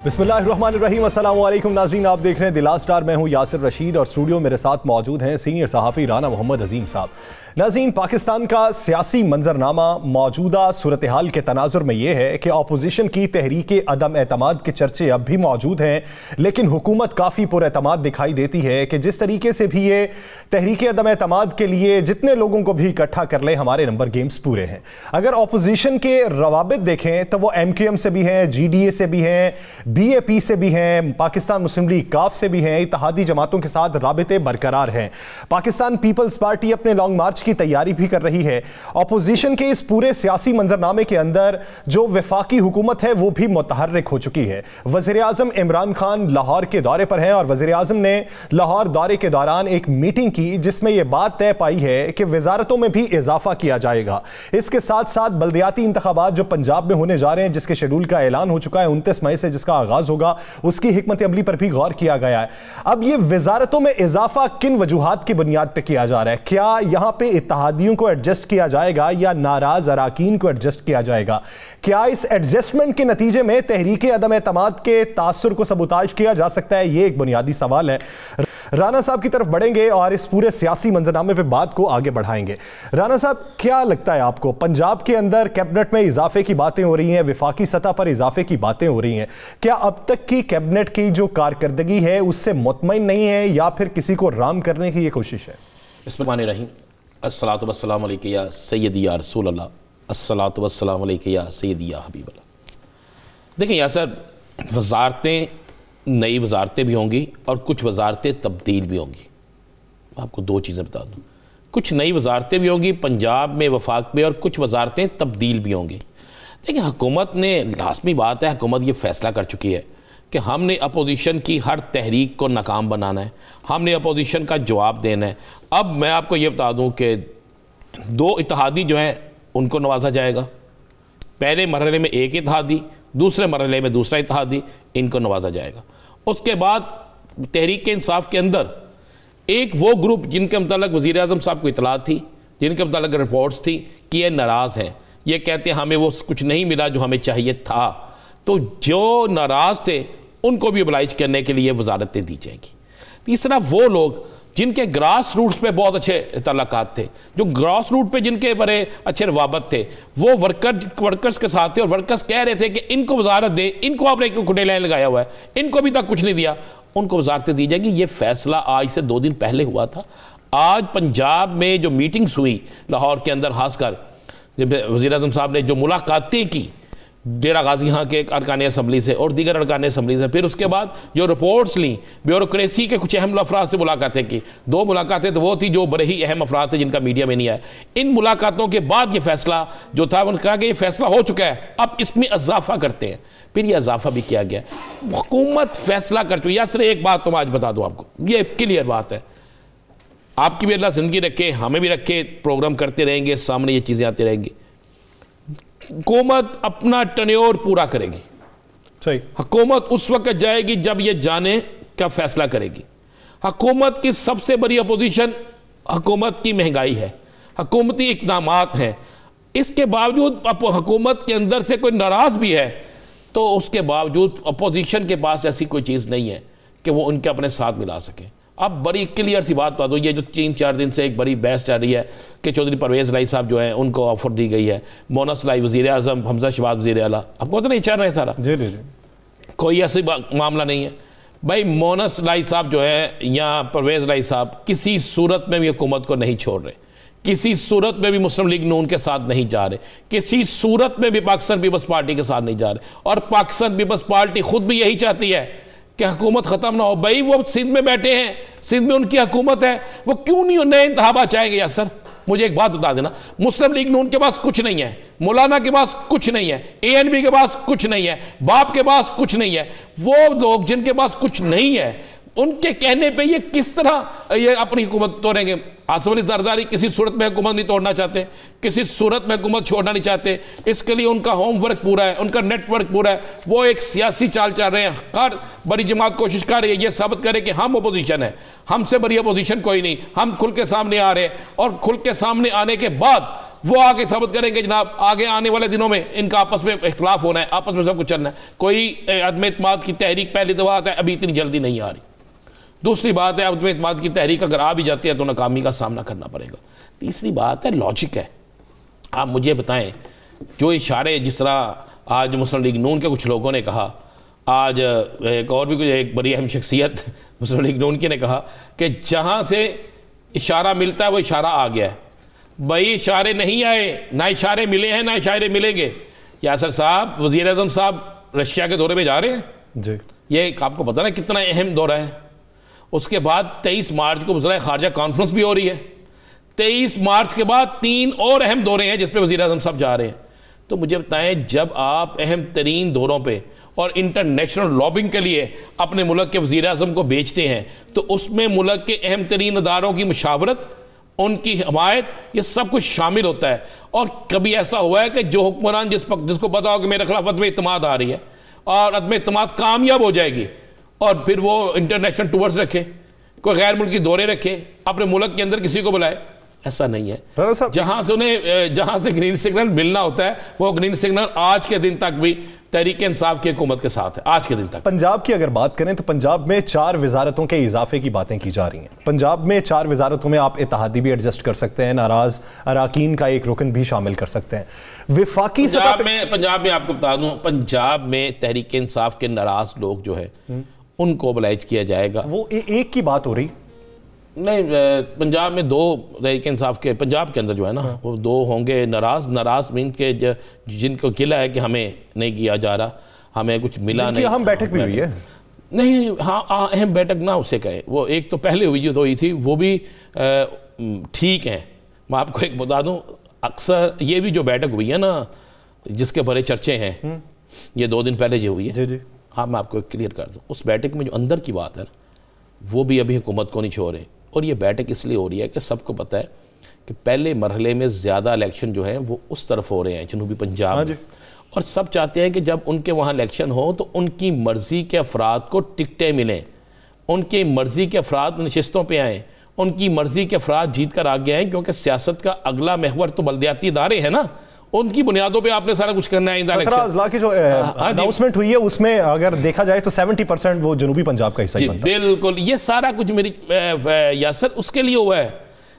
बिस्मिल्लाहिर्रहमानिर्रहीम। अस्सलाम वालेकुम नाज़रीन, आप देख रहे हैं द लास्ट स्टार। मैं हूं यासिर रशीद और स्टूडियो मेरे साथ मौजूद हैं सीनियर सहाफ़ी राना मोहम्मद अजीम साहब। नाज़रीन, पाकिस्तान का सियासी मंजरनामा मौजूदा सूरत हाल के तनाजुर में यह है कि अपोजिशन की तहरीक अदम एतमाद के चर्चे अब भी मौजूद हैं, लेकिन हुकूमत काफ़ी पुरएतमाद दिखाई देती है कि जिस तरीके से भी ये तहरीक अदम एतमाद के लिए जितने लोगों को भी इकट्ठा कर ले, हमारे नंबर गेम्स पूरे हैं। अगर अपोजिशन के रवाबित देखें तो वो MQM से भी हैं, GDA से भी हैं, BAP से भी हैं, पाकिस्तान मुस्लिम लीग काफ से भी हैं, इत्तेहादी जमातों के साथ राबिते बरकरार हैं। पाकिस्तान पीपल्स पार्टी अपने लॉन्ग मार्च की तैयारी भी कर रही है। अपोजिशन के इस पूरे सियासी मंजरनामे के अंदर जो वफाकी हुकूमत है वो भी मुतहर्रिक हो चुकी है। वज़ीर आज़म इमरान खान लाहौर के दौरे पर हैं और वज़ीर आज़म ने लाहौर दौरे के दौरान एक मीटिंग की जिसमें यह बात तय पाई है कि वजारतों में भी इजाफा किया जाएगा। इसके साथ साथ बल्दियाती इंतखाबात जो पंजाब में होने जा रहे हैं, जिसके शेड्यूल का ऐलान हो चुका है 29 मई से जिसका आगाज होगा, उसकी हिकमत अमली पर भी गौर किया गया है। अब ये वजारतों में इजाफा किन वजूहात की बुनियाद पर किया जा रहा है? क्या यहां पर इत्तेहादियों को एडजस्ट किया जाएगा या नाराज अराकीन को एडजस्ट किया जाएगा? क्या इस एडजस्टमेंट के नतीजे में तहरीक अदम एतमाद के तासुर को सबूताज किया जा सकता है? ये एक बुनियादी सवाल है। राना साहब की तरफ बढ़ेंगे और इस पूरे सियासी मंजरनामे पे बात को आगे बढ़ाएंगे। राना साहब, क्या लगता है आपको, पंजाब के अंदर कैबिनेट में इजाफे की बातें हो रही हैं, विफाकी सतह पर इजाफे की बातें हो रही हैं, क्या अब तक की कैबिनेट की जो कारकर्दगी है उससे मुतमईन नहीं है या फिर किसी को राम करने की ये कोशिश है? बिस्मिल्लाहिर्रहमानिर्रहीम। अस्सलातु वस्सलामु अलैका या सय्यदी या रसूल अल्लाह, अस्सलातु वस्सलामु अलैका या सय्यदी या हबीब अल्लाह। देखिए यार सर, वजारतें, नई वजारतें भी होंगी और कुछ वजारतें तब्दील भी होंगी। आपको दो चीज़ें बता दूँ, कुछ नई वजारतें भी होंगी पंजाब में, वफाक में, और कुछ वजारतें तब्दील भी होंगी। देखिए हुकूमत ने, लाजमी बात है, हुकूमत ये फ़ैसला कर चुकी है कि हमने अपोजिशन की हर तहरीक को नाकाम बनाना है, हमने अपोजिशन का जवाब देना है। अब मैं आपको ये बता दूँ कि दो इत्तेहादी जो हैं उनको नवाजा जाएगा। पहले मरहले में एक इत्तेहादी, दूसरे मरहले में दूसरा इत्तेहादी, इनको नवाजा जाएगा। उसके बाद तहरीक इंसाफ के अंदर एक वो ग्रुप जिनके मुतालिक वज़ीर आज़म साहब को इतला थी, जिनके मुतालिक रिपोर्ट्स थी कि ये नाराज़ हैं, ये कहते हैं हमें वो कुछ नहीं मिला जो हमें चाहिए था, तो जो नाराज़ थे उनको भी ओबलाइज करने के लिए वजारतें दी जाएगी। तीसरा वो लोग जिनके ग्रास रूट्स पे बहुत अच्छे तल्लुकात थे, जो ग्रास रूट पे जिनके बड़े अच्छे रवाबत थे, वो वर्कर्स के साथ थे और वर्कर्स कह रहे थे कि इनको वजारत दे, इनको आपने एक खुटे लाइन लगाया हुआ है, इनको अभी तक कुछ नहीं दिया, उनको वजारतें दी जाएगी। ये फैसला आज से 2 दिन पहले हुआ था। आज पंजाब में जो मीटिंग्स हुई लाहौर के अंदर, खासकर वज़ीर आज़म साहब ने जो मुलाकातें की डेरा गाजी यहाँ के अरकान असम्बली से और दीगर अरकान असम्बली से, फिर उसके बाद जो रिपोर्ट्स ली, ब्यूरोक्रेसी के कुछ अहम अफराद से मुलाकातें की। 2 मुलाकातें तो वो थी जो बड़े ही अहम अफराद थे जिनका मीडिया में नहीं आया। इन मुलाकातों के बाद ये फैसला जो था, उन्होंने कहा कि ये फैसला हो चुका है, अब इसमें इजाफा करते हैं। फिर ये इजाफा भी किया गया। हुकूमत फैसला कर चुकी है। सिर्फ एक बात तो मैं आज बता दूँ आपको, ये क्लियर बात है, आपकी भी अल्लाह ज़िंदगी रखे, हमें भी रखे, प्रोग्राम करते रहेंगे, सामने ये चीज़ें आती रहेंगी। हुकूमत अपना टन्योर पूरा करेगी। सही, हुकूमत उस वक्त जाएगी जब ये जाने का फैसला करेगी। हुकूमत की सबसे बड़ी अपोजिशन हुकूमत की महंगाई है, हुकूमती इक़दामात हैं। इसके बावजूद हुकूमत के अंदर से कोई नाराज़ भी है तो उसके बावजूद अपोजिशन के पास ऐसी कोई चीज़ नहीं है कि वो उनके अपने साथ मिला सके। अब बड़ी क्लियर सी बात बता दो, ये जो 3-4 दिन से एक बड़ी बहस चल रही है कि चौधरी परवेज़ लाई साहब जो हैं उनको ऑफर दी गई है, मोनस लाई वज़ीर आज़म, हमजा शहबाज वज़ीर आला, आपको तो नहीं चल रहा है सारा? जी जी जी, कोई ऐसी मामला नहीं है भाई। मोनस लाई साहब जो है या परवेज़ लाई साहब किसी सूरत में भी हुकूमत को नहीं छोड़ रहे, किसी सूरत में भी मुस्लिम लीग नून के साथ नहीं जा रहे, किसी सूरत में भी पाकिस्तान पीपल्स पार्टी के साथ नहीं जा रहे। और पाकिस्तान पीपल्स पार्टी खुद भी यही चाहती है कि हुकूमत ख़त्म ना हो। भाई वो सिंध में बैठे हैं, सिंध में उनकी हुकूमत है, वो क्यों नहीं नए इंतखाबात चाहेंगे? यार सर, मुझे एक बात बता देना, मुस्लिम लीग नून के पास कुछ नहीं है, मौलाना के पास कुछ नहीं है, ANP के पास कुछ नहीं है, बाप के पास कुछ नहीं है। वो लोग जिनके पास कुछ नहीं है, उनके कहने पे ये किस तरह ये अपनी हुकूमत तोड़ेंगे? आसिफ अली जरदारी किसी सूरत में हुकूमत नहीं तोड़ना चाहते, किसी सूरत में हुकूमत छोड़ना नहीं चाहते। इसके लिए उनका होमवर्क पूरा है, उनका नेटवर्क पूरा है। वो एक सियासी चाल चल रहे हैं। हर बड़ी जमात कोशिश कर रही है ये साबित करे कि हम अपोजिशन है, हमसे बड़ी अपोजिशन कोई नहीं, हम खुल के सामने आ रहे हैं। और खुल के सामने आने के बाद वो आगे साबित करेंगे जनाब आगे आने वाले दिनों में इनका आपस में इख्तलाफ होना है, आपस में सब कुछ चलना है। कोई अदम इत्मीनाद की तहरीक पहली तो बात है अभी इतनी जल्दी नहीं आ रही। दूसरी बात है अदम इत्मीनाद की तहरीक अगर आ भी जाती है तो नाकामी का सामना करना पड़ेगा। तीसरी बात है लॉजिक है। आप मुझे बताएं जो इशारे जिस तरह आज मुस्लिम लीग नून के कुछ लोगों ने कहा, आज एक और भी कुछ एक बड़ी अहम शख्सियत मुस्लिम लीग नून की ने कहा कि जहाँ से इशारा मिलता है वो इशारा आ गया है। भाई इशारे नहीं आए, ना इशारे मिले हैं ना इशारे मिलेंगे। यासर साहब वज़ीर आज़म साहब रशिया के दौरे पे जा रहे हैं जी, ये आपको पता ना कितना अहम दौरा है। उसके बाद 23 मार्च को वज़ीर ख़ारजा कॉन्फ्रेंस भी हो रही है। 23 मार्च के बाद 3 और अहम दौरे हैं जिस पे वज़ीर आज़म साहब जा रहे हैं। तो मुझे बताएं जब आप अहम तरीन दौरों पे और इंटरनेशनल लॉबिंग के लिए अपने मुल्क के वज़ीर आज़म को भेजते हैं तो उसमें मुल्क के अहम तरीन अदारों की मुशावरत, उनकी हमायत, ये सब कुछ शामिल होता है। और कभी ऐसा हुआ है कि जो हुक्मरान जिसको पता हो कि मेरे खिलाफ अदम इत्मीनाद आ रही है और अदम इत्मीनाद कामयाब हो जाएगी और फिर वो इंटरनेशनल टूर्स रखे, कोई गैर मुल्की दौरे रखे, अपने मुल्क के अंदर किसी को बुलाए? ऐसा नहीं है। जहां से ग्रीन सिग्नल मिलना होता है वो ग्रीन सिग्नल आज के दिन तक भी तहरीक इंसाफ की हुकूमत के साथ है। आज के दिन तक पंजाब की अगर बात करें तो पंजाब में 4 वजारतों के इजाफे की बातें की जा रही हैं। पंजाब में 4 वजारतों में आप इत्तेहादी भी एडजस्ट कर सकते हैं, नाराज अराकीन का एक रुकन भी शामिल कर सकते हैं। विफाकी पंजाब में आपको बता दूं, पंजाब में तहरीक इंसाफ के नाराज लोग जो है उनको मोबिलाइज किया जाएगा। वो एक की बात हो रही नहीं, पंजाब में 2 तहरीक इंसाफ के पंजाब के अंदर जो है ना वो 2 होंगे नाराज मीन के जिनको गिला है कि हमें नहीं किया जा रहा, हमें कुछ मिला नहीं। हम बैठक भी हुई है नहीं, हाँ अहम बैठक ना उसे कहे, वो एक तो पहले हुई थी वो भी ठीक है। मैं आपको एक बता दूं, अक्सर ये भी जो बैठक हुई है ना जिसके बड़े चर्चे हैं, ये 2 दिन पहले जो हुई है जी। हाँ मैं आपको क्लियर कर दूं, उस बैठक में जो अंदर की बात है ना वो भी अभी हुकूमत को नहीं छोड़ रहे। और ये बैठक इसलिए हो रही है कि सबको पता है कि पहले मरहले में ज़्यादा इलेक्शन जो है वो उस तरफ हो रहे हैं जनूबी पंजाब में, और सब चाहते हैं कि जब उनके वहाँ इलेक्शन हो तो उनकी मर्ज़ी के अफराद को टिकटें मिलें, उनकी मर्ज़ी के अफराद नशिस्तों पर आएँ, उनकी मर्ज़ी के अफराद जीत कर आगे आएँ, क्योंकि सियासत का अगला महवर तो बल्दियाती इदारे हैं ना, उनकी बुनियादों पे आपने सारा कुछ करना है। 17 अजला की जो अनाउंसमेंट हुई है उसमें अगर देखा जाए तो 70% वो जनूबी पंजाब का हिस्सा ही बनता है। बिल्कुल, ये सारा कुछ मेरी यासर उसके लिए हुआ है,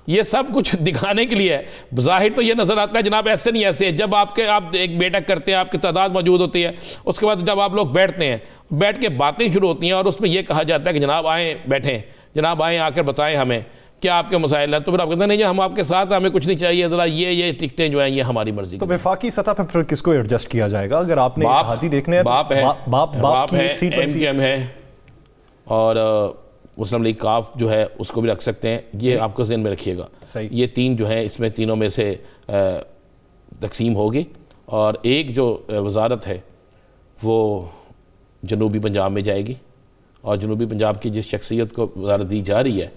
ये सब कुछ दिखाने के लिए है। ज़ाहिर तो ये नज़र आता है जनाब ऐसे नहीं ऐसे, जब आप एक बैठक करते हैं, आपकी तादाद मौजूद होती है, उसके बाद जब आप लोग बैठते हैं, बैठ के बातें शुरू होती हैं और उसमें यह कहा जाता है कि जनाब आएँ बैठें, जनाब आएँ आकर बताएं हमें क्या आपके मसाइल है, तो फिर आप कहते हैं नहीं हम आपके साथ, हमें कुछ नहीं चाहिए, ज़रा ये टिकटें जो हैं ये हमारी मर्जी। तो वफाकी सतह पर फिर किसको एडजस्ट किया जाएगा? अगर आपने हाथी देखने बाप है, बाप है, MKM है और मुस्लिम लीग काफ जो है उसको भी रख सकते हैं, ये आपको ज़हन में रखिएगा। ये 3 जो है इसमें तीनों में से तकसीम होगी और एक जो वजारत है वो जनूबी पंजाब में जाएगी और जनूबी पंजाब की जिस शख्सियत को वजारत दी जा रही है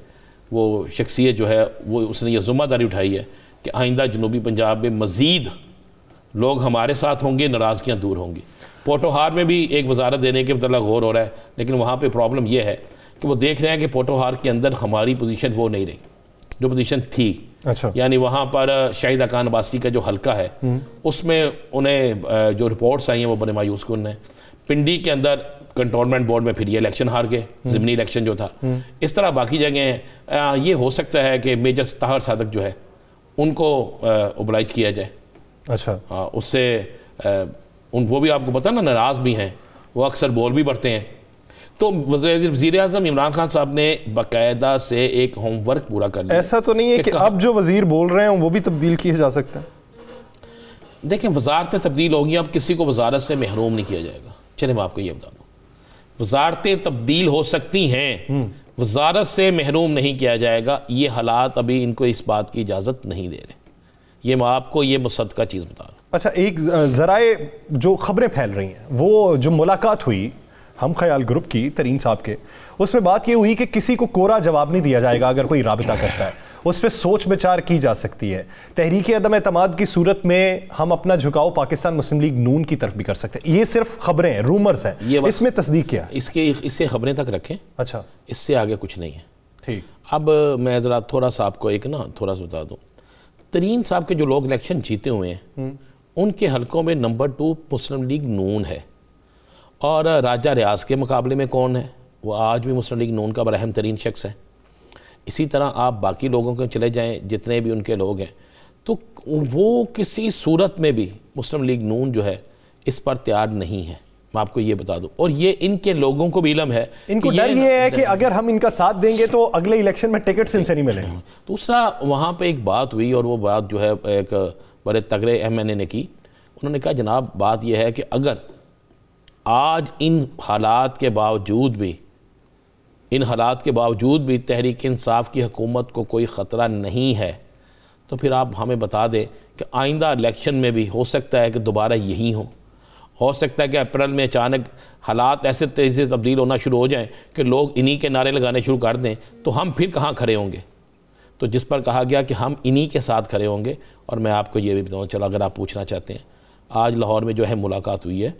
वो शख्सियत जो है वो उसने ये ज़िम्मेदारी उठाई है कि आइंदा जनूबी पंजाब में मज़ीद लोग हमारे साथ होंगे, नाराज़गियाँ दूर होंगी। पोटोहार में भी एक वजारत देने के मतलब गौर हो रहा है, लेकिन वहाँ पे प्रॉब्लम ये है कि वो देख रहे हैं कि पोटोहार के अंदर हमारी पोजीशन वो नहीं रही जो पोजीशन थी। अच्छा। यानी वहाँ पर शाहिदा खान अब्बासी का जो हल्का है उसमें उन्हें जो रिपोर्ट्स आई हैं वो बड़े मायूस कुन हैं। पिंडी के अंदर कंटोनमेंट बोर्ड में फिर ये इलेक्शन हार गए, ज़िमनी इलेक्शन जो था। इस तरह बाकी जगह ये हो सकता है कि मेजर ताहिर सादक जो है उनको ओबलाइज किया जाए। अच्छा। उससे वो भी आपको पता ना नाराज़ भी हैं, वो अक्सर बोल भी पड़ते हैं। तो वज़ीर आज़म इमरान खान साहब ने बाकायदा से एक होमवर्क पूरा कर लिया। ऐसा तो नहीं है कि अब जो वज़ीर बोल रहे हैं वो भी तब्दील किए जा सकते हैं? देखें वजारतें तब्दील होंगी, अब किसी को वजारत से महरूम नहीं किया जाएगा। चले मैं आपको ये बता दूँ, वजारतें तब्दील हो सकती हैं, वजारत से महरूम नहीं किया जाएगा। ये हालात अभी इनको इस बात की इजाज़त नहीं दे रहे। ये मैं आपको ये मुसद्दक़ा चीज़ बता रहा हूँ। अच्छा, एक ज़राए जो खबरें फैल रही हैं वो जो मुलाकात हुई हम ख्याल ग्रुप की तरीन साहब के, उसमें बात ये हुई कि किसी को कोरा जवाब नहीं दिया जाएगा अगर कोई राबिता करता है, उस पर सोच विचार की जा सकती है। तहरीक अदम एतमाद की सूरत में हम अपना झुकाव पाकिस्तान मुस्लिम लीग नून की तरफ भी कर सकते हैं। ये सिर्फ खबरें हैं, रूमर्स हैं, इसमें तस्दीक क्या है? इससे खबरें तक रखें। अच्छा, इससे आगे कुछ नहीं है। ठीक। अब मैं ज़रा थोड़ा सा आपको एक ना थोड़ा सा बता दूँ, तरीन साहब के जो लोग इलेक्शन जीते हुए हैं उनके हलकों में नंबर 2 मुस्लिम लीग नून है, और राजा रियाज के मुकाबले में कौन है, वो आज भी मुस्लिम लीग नून का बड़ा अहम तरीन शख्स है। इसी तरह आप बाकी लोगों के चले जाएं, जितने भी उनके लोग हैं, तो वो किसी सूरत में भी मुस्लिम लीग नून जो है इस पर तैयार नहीं है, मैं आपको ये बता दूं। और ये इनके लोगों को भी इल्म है, इनको डर ये है कि अगर हम इनका साथ देंगे तो अगले इलेक्शन में टिकट्स इनसे नहीं मिलेंगे। दूसरा, वहाँ पे एक बात हुई और वो बात जो है एक बड़े तगड़े MNA ने की। उन्होंने कहा जनाब बात यह है कि अगर आज इन हालात के बावजूद भी तहरीक इंसाफ की हुकूमत को कोई ख़तरा नहीं है, तो फिर आप हमें बता दें कि आइंदा इलेक्शन में भी हो सकता है कि दोबारा यही हो सकता है कि अप्रैल में अचानक हालात ऐसे तेज़ी से तब्दील होना शुरू हो जाएं कि लोग इन्हीं के नारे लगाने शुरू कर दें, तो हम फिर कहाँ खड़े होंगे। तो जिस पर कहा गया कि हम इन्हीं के साथ खड़े होंगे। और मैं आपको ये भी बताऊँ, चलो अगर आप पूछना चाहते हैं, आज लाहौर में जो है मुलाकात हुई है,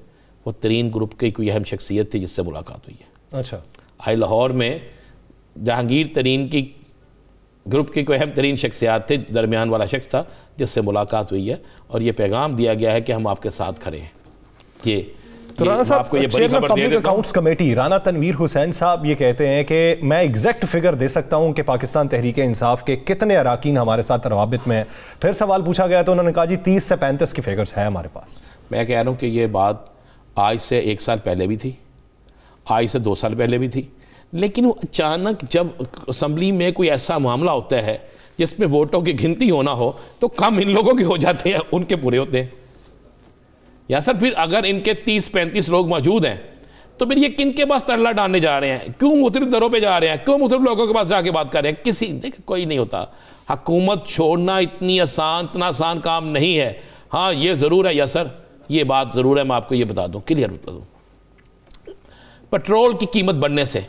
वो तरीन ग्रुप की कोई अहम शख्सियत थी जिससे मुलाकात हुई है। अच्छा, आज लाहौर में जहांगीर तरीन की ग्रुप की कोई अहम तरीन शख्सियात थे, दरमियान वाला शख्स था जिससे मुलाकात हुई है, और ये पैगाम दिया गया है कि हम आपके साथ खड़े हैं। तो राना साहब, chairman public accounts committee Rana Tanveer Hussain साहब ये कहते हैं कि मैं एग्जैक्ट फिगर दे सकता हूं कि पाकिस्तान तहरीक इंसाफ के कितने अराकीन हमारे साथ रवाबित में है। फिर सवाल पूछा गया तो उन्होंने कहा जी 30 से 35 की फिगर्स है हमारे पास। मैं कह रहा हूं कि ये बात आज से 1 साल पहले भी थी, आज से 2 साल पहले भी थी, लेकिन वो अचानक जब असम्बली में कोई ऐसा मामला होता है जिसमें वोटों की गिनती होना हो, तो कम इन लोगों के हो जाते हैं, उनके पूरे होते हैं। या सर फिर अगर इनके 30-35 लोग मौजूद हैं, तो फिर ये किन के पास तरला डालने जा रहे हैं, क्यों मुख्तलिफ दरों पे जा रहे हैं, क्यों मुख्तलिफ लोगों के पास जाके बात कर रहे हैं। देखिए कोई नहीं होता, हुकूमत छोड़ना इतना आसान काम नहीं है। हाँ ये ज़रूर है, या सर ये बात ज़रूर है, मैं आपको ये बता दूँ, क्लियर बता दूँ, पेट्रोल की कीमत बढ़ने से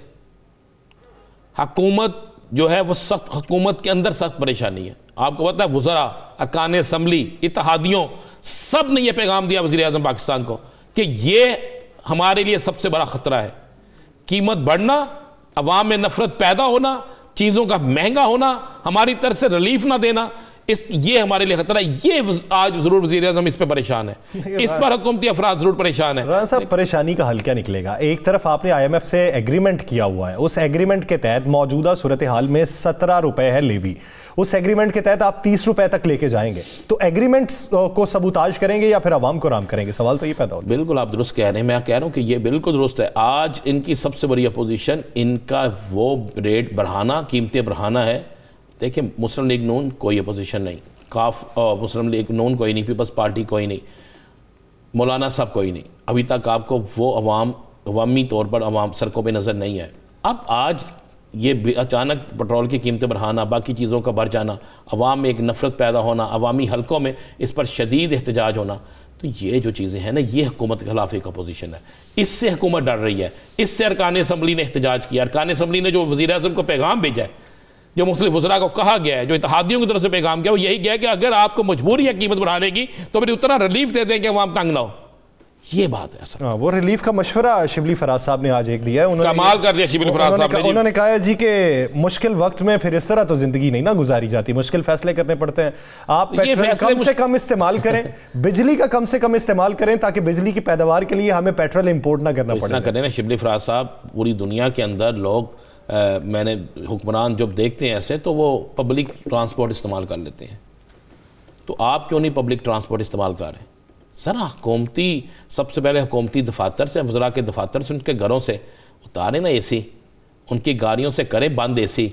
हुकूमत जो है वो सख्त, हुकूमत के अंदर सख्त परेशानी है। आपको पता है वज़रा, अरकान असम्बली, इत्तेहादियों, सब ने यह पैगाम दिया वज़ीर आज़म पाकिस्तान को कि ये हमारे लिए सबसे बड़ा ख़तरा है। कीमत बढ़ना, अवाम में नफ़रत पैदा होना, चीज़ों का महंगा होना, हमारी तरफ से रिलीफ ना देना, ये हमारे लिए खतरा है। ये आज जरूर वज़ीर आज़म इस पर परेशान है, इस पर हुकूमती अफराद जरूर परेशान है। राना साहब, परेशानी का हल क्या निकलेगा? एक तरफ आपने IMF से एग्रीमेंट किया हुआ है, उस एग्रीमेंट के तहत मौजूदा सूरत हाल में 17 रुपए है लेवी, उस एग्रीमेंट के तहत आप 30 रुपए तक लेके जाएंगे, तो एग्रीमेंट को सबूताज करेंगे या फिर अवाम को राम करेंगे? सवाल तो ये पैदा होता है। बिल्कुल आप दुरुस्त कह रहे हैं, मैं कह रहा हूँ कि ये बिल्कुल दुरुस्त है। आज इनकी सबसे बड़ी अपोजिशन इनका वो रेट बढ़ाना, कीमतें बढ़ाना है। देखिए मुस्लिम लीग नून कोई अपोजिशन नहीं, मुस्लिम लीग नून कोई नहीं, पीपल्स पार्टी कोई नहीं, मौलाना साहब कोई नहीं, अभी तक आपको वो अवामी तौर पर अवाम सड़कों पे नज़र नहीं है। अब आज ये अचानक पेट्रोल की कीमतें बढ़ाना, बाकी चीज़ों का बढ़ जाना, अवाम में एक नफ़रत पैदा होना, अवामी हलकों में इस पर शदीद एहतजाज होना, तो ये जो चीज़ें हैं ना, ये हुकूमत के खिलाफ एक अपोजिशन है। इससे हुकूमत डर रही है, इससे अरकान असम्बली ने एहतजाज किया। अरकान असम्बली ने जो वज़ीर आज़म को पैगाम भेजा है, जो मुख्तलिफ वज़रा को कहा गया है, जो इत्तेहादियों की तरफ से पैगाम किया, वो यही गया कि अगर आपको मजबूरी है कीमत बढ़ाने की तो फिर उतना रिलीफ दे दें कि अवाम तंग ना हो। ये बात है सर। वो रिलीफ का मशवरा शिबली फराज साहब ने आज एक दिया है, कमाल कर दिया शिबली फराज साहब ने। उन्होंने कहा जी कि मुश्किल वक्त में फिर इस तरह तो जिंदगी नहीं ना गुजारी जाती, मुश्किल फैसले करने पड़ते हैं। आप पेट्रोल कम से कम इस्तेमाल करें, बिजली का कम से कम इस्तेमाल करें, ताकि बिजली की पैदावार के लिए हमें पेट्रोल इंपोर्ट ना करना पड़े। करें ना शिबली फराज साहब, पूरी दुनिया के अंदर लोग मैंने हुक्मरान जब देखते हैं ऐसे, तो वो पब्लिक ट्रांसपोर्ट इस्तेमाल कर लेते हैं, तो आप क्यों नहीं पब्लिक ट्रांसपोर्ट इस्तेमाल कर रहे हैं? सर हुकूमती, सबसे पहले हुकूमती दफातर से, वज़रा के दफातर से, उनके घरों से उतारे ना AC, उनकी गाड़ियों से करें बंद AC,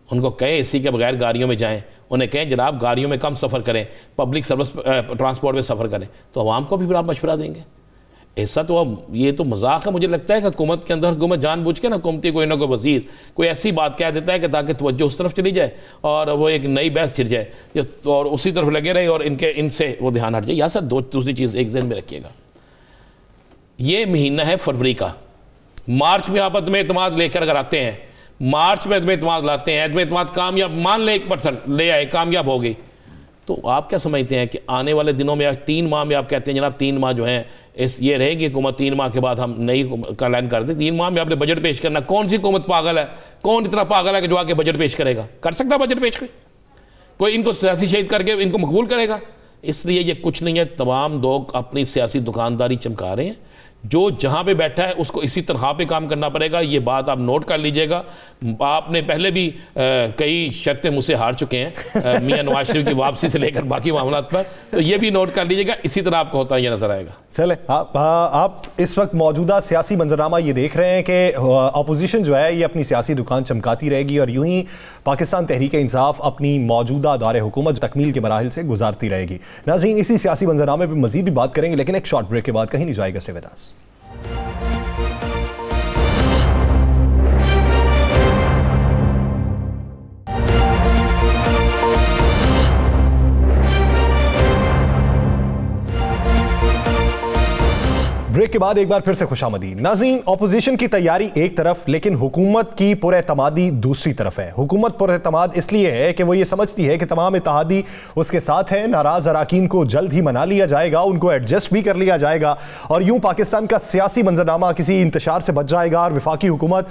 उनको कहें AC के बगैर गाड़ियों में जाएं, उन्हें कहें जनाब गाड़ियों में कम सफ़र करें, पब्लिक सर्विस ट्रांसपोर्ट में सफ़र करें, तो आवाम को भी फिर आप मशवरा देंगे। ऐसा तो अब ये तो मजाक है। मुझे लगता है कि हुकूमत के अंदर हुकूमत जानबूझ के ना हुकूमती कोई ना कोई वज़ीर कोई ऐसी बात कह देता है कि ताकि तवज्जो उस तरफ चली जाए और वो एक नई बहस छिड़ जाए और उसी तरफ लगे रहे और इनसे वो ध्यान हट जाए। या सर दूसरी चीज़ एक ज़हन में रखिएगा, ये महीना है फरवरी का, मार्च में आप अदम एतमाद लेकर अगर आते हैं, मार्च में अदम एतमाद लाते हैं, अदम एतमाद कामयाब, मान लें 1% ले आए, कामयाब हो गई, तो आप क्या समझते हैं कि आने वाले दिनों में 3 माह में आप कहते हैं जनाब 3 माह जो हैं ये रहेगी हुकूमत, 3 माह के बाद हम नई का ऐलान कर दें। 3 माह में आपने बजट पेश करना, कौन सी हुकूमत पागल है, कौन इतना पागल है कि जो आके बजट पेश करेगा? कर सकता बजट पेश? कोई इनको सियासी शहीद करके इनको मकबूल करेगा? इसलिए ये कुछ नहीं है, तमाम लोग अपनी सियासी दुकानदारी चमका रहे हैं। जो जहाँ पे बैठा है उसको इसी तरह पे काम करना पड़ेगा। ये बात आप नोट कर लीजिएगा। आपने पहले भी कई शर्तें मुझसे हार चुके हैं मियां नवाज शरीफ की वापसी से लेकर बाकी मामलों पर, तो ये भी नोट कर लीजिएगा। इसी तरह आपको होता है ये नजर आएगा। चले आप इस वक्त मौजूदा सियासी मंजरनामा ये देख रहे हैं कि अपोजिशन जो है ये अपनी सियासी दुकान चमकाती रहेगी और यूं ही पाकिस्तान तहरीक इंसाफ अपनी मौजूदा दौर हुकूमत तकमील के मराहिल से गुजारती रहेगी। नाज़रीन, इसी सियासी मंजरनामे पर मजीद भी बात करेंगे, लेकिन एक शॉर्ट ब्रेक के बाद कहीं नहीं जाएगा। Stay with us. ब्रेक के बाद एक बार फिर से खुशामदीद। नाज़रीन, ऑपोजिशन की तैयारी एक तरफ, लेकिन हुकूमत की पुरएतमादी दूसरी तरफ है। हुकूमत पुरएतमाद इसलिए है कि वो ये समझती है कि तमाम इत्तेहादी उसके साथ हैं, नाराज अराकीन को जल्द ही मना लिया जाएगा, उनको एडजस्ट भी कर लिया जाएगा और यूं पाकिस्तान का सियासी मंजरनामा किसी इंतशार से बच जाएगा और वफाकी हुकूमत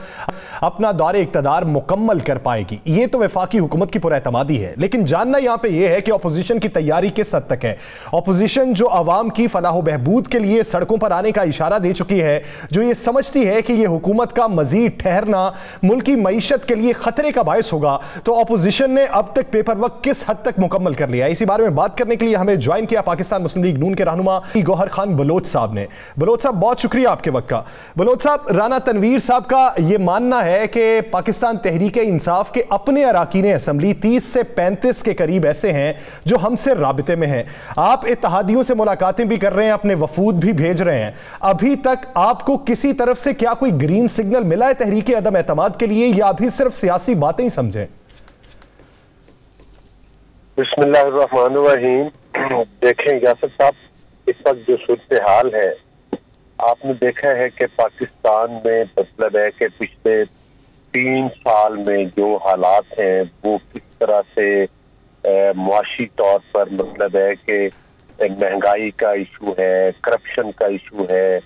अपना दौरे इक़्तिदार मुकम्मल कर पाएगी। ये तो वफाकी हुकूमत की पुरएतमादी है, लेकिन जानना यहां पर यह है कि ऑपोजिशन की तैयारी किस हद तक है। ऑपोजिशन जो अवाम की फलाह बहबूद के लिए सड़कों पर आने का इशारा दे चुकी है, जो ये समझती है कि ये हुकूमत का मजीद ठहरना मुल्क की मईशत के लिए खतरे का बायस होगा, तो ऑपोजिशन ने अब तक पेपर वर्क किस हद तक मुकम्मल कर लिया है। इसी बारे में बात करने के लिए हमें ज्वाइन किया पाकिस्तान मुस्लिम लीग नून के रहनुमा गौहर खान बलोच साहब ने। बलोच साहब, बहुत शुक्रिया आपके वक्त का। बलोच साहब, राना तनवीर साहब का यह मानना है कि पाकिस्तान तहरीक इंसाफ के अपने अराकीन असम्बली 30 से 35 के करीब ऐसे हैं जो हमसे राबिते में हैं। आप इत्तेहादियों से मुलाकातें भी कर रहे हैं, अपने वफूद भी भेज रहे हैं। अभी तक आपको किसी तरफ से क्या कोई ग्रीन सिग्नल मिला है तहरीक अदम एतमाद के लिए, या अभी सिर्फ सियासी बातें ही समझें? बिस्मिल्लाहिर्रहमानिर्रहीम। देखें यासर साहब, इस वक्त जो सूरत हाल है, आपने देखा है कि पाकिस्तान में मतलब है कि पिछले 3 साल में जो हालात हैं वो किस तरह से मुआशी तौर पर मतलब है कि महंगाई का इशू है, करप्शन का इशू है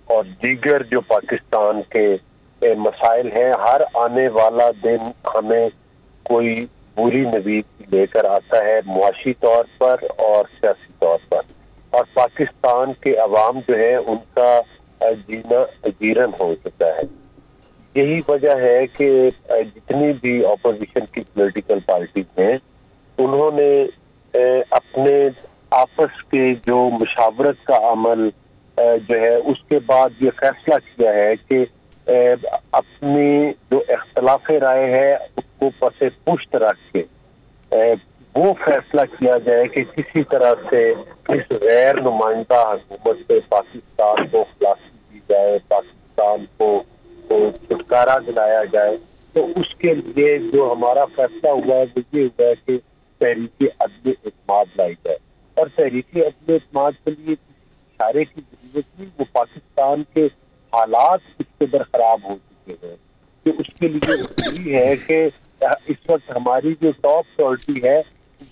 और दीगर जो पाकिस्तान के मसाइल हैं। हर आने वाला दिन हमें कोई बुरी नवीद लेकर आता है मुआशी तौर पर और सियासी तौर पर, और पाकिस्तान के अवाम जो है उनका जीना अजीरन हो चुका है। यही वजह है कि जितनी भी ऑपोजिशन की पॉलिटिकल पार्टीज हैं उन्होंने अपने आपस के जो मुशावरत का अमल जो है उसके बाद ये फैसला किया है कि अपनी जो इख्तलाफ राय है उसको पसे पुश्त रख के वो फैसला किया जाए कि किसी तरह से इस गैर नुमाइंदा हुकूमत से पाकिस्तान को खलासी दी जाए, पाकिस्तान को छुटकारा दिलाया जाए। तो उसके लिए जो हमारा फैसला हुआ है वो ये हुआ है कि तहरीक अदम एतमाद लाई जाए, और तहरीक अदम एतमाद के लिए इशारे की जरूरत नहीं, वो पाकिस्तान के हालात इस कदर खराब हो चुके हैं कि उसके लिए जरूरी है कि इस वक्त हमारी जो टॉप प्रायोरिटी है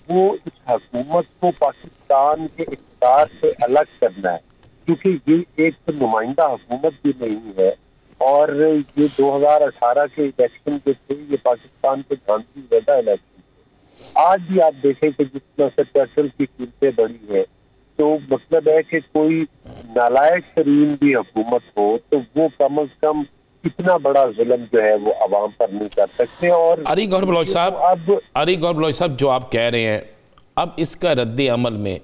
वो इस हुकूमत को पाकिस्तान के इक़्तिदार से अलग करना है, क्योंकि ये एक तो नुमाइंदा हुकूमत भी नहीं है और ये 2018 के इलेक्शन जो थे ये पाकिस्तान के गांधी ज़दा इलेक्शन थे। आज भी आप देखें कि जिस तरह से पेट्रोल की कीमतें बढ़ी है, तो मतलब है कि कोई नालायक तरीन भी हुकूमत हो तो वो कम अज कम इतना बड़ा जुल्म जो है वो अवाम पर नहीं कर सकते। और अली गौहर बलोच साहब, जो आप कह रहे हैं, अब इसका रद्द अमल में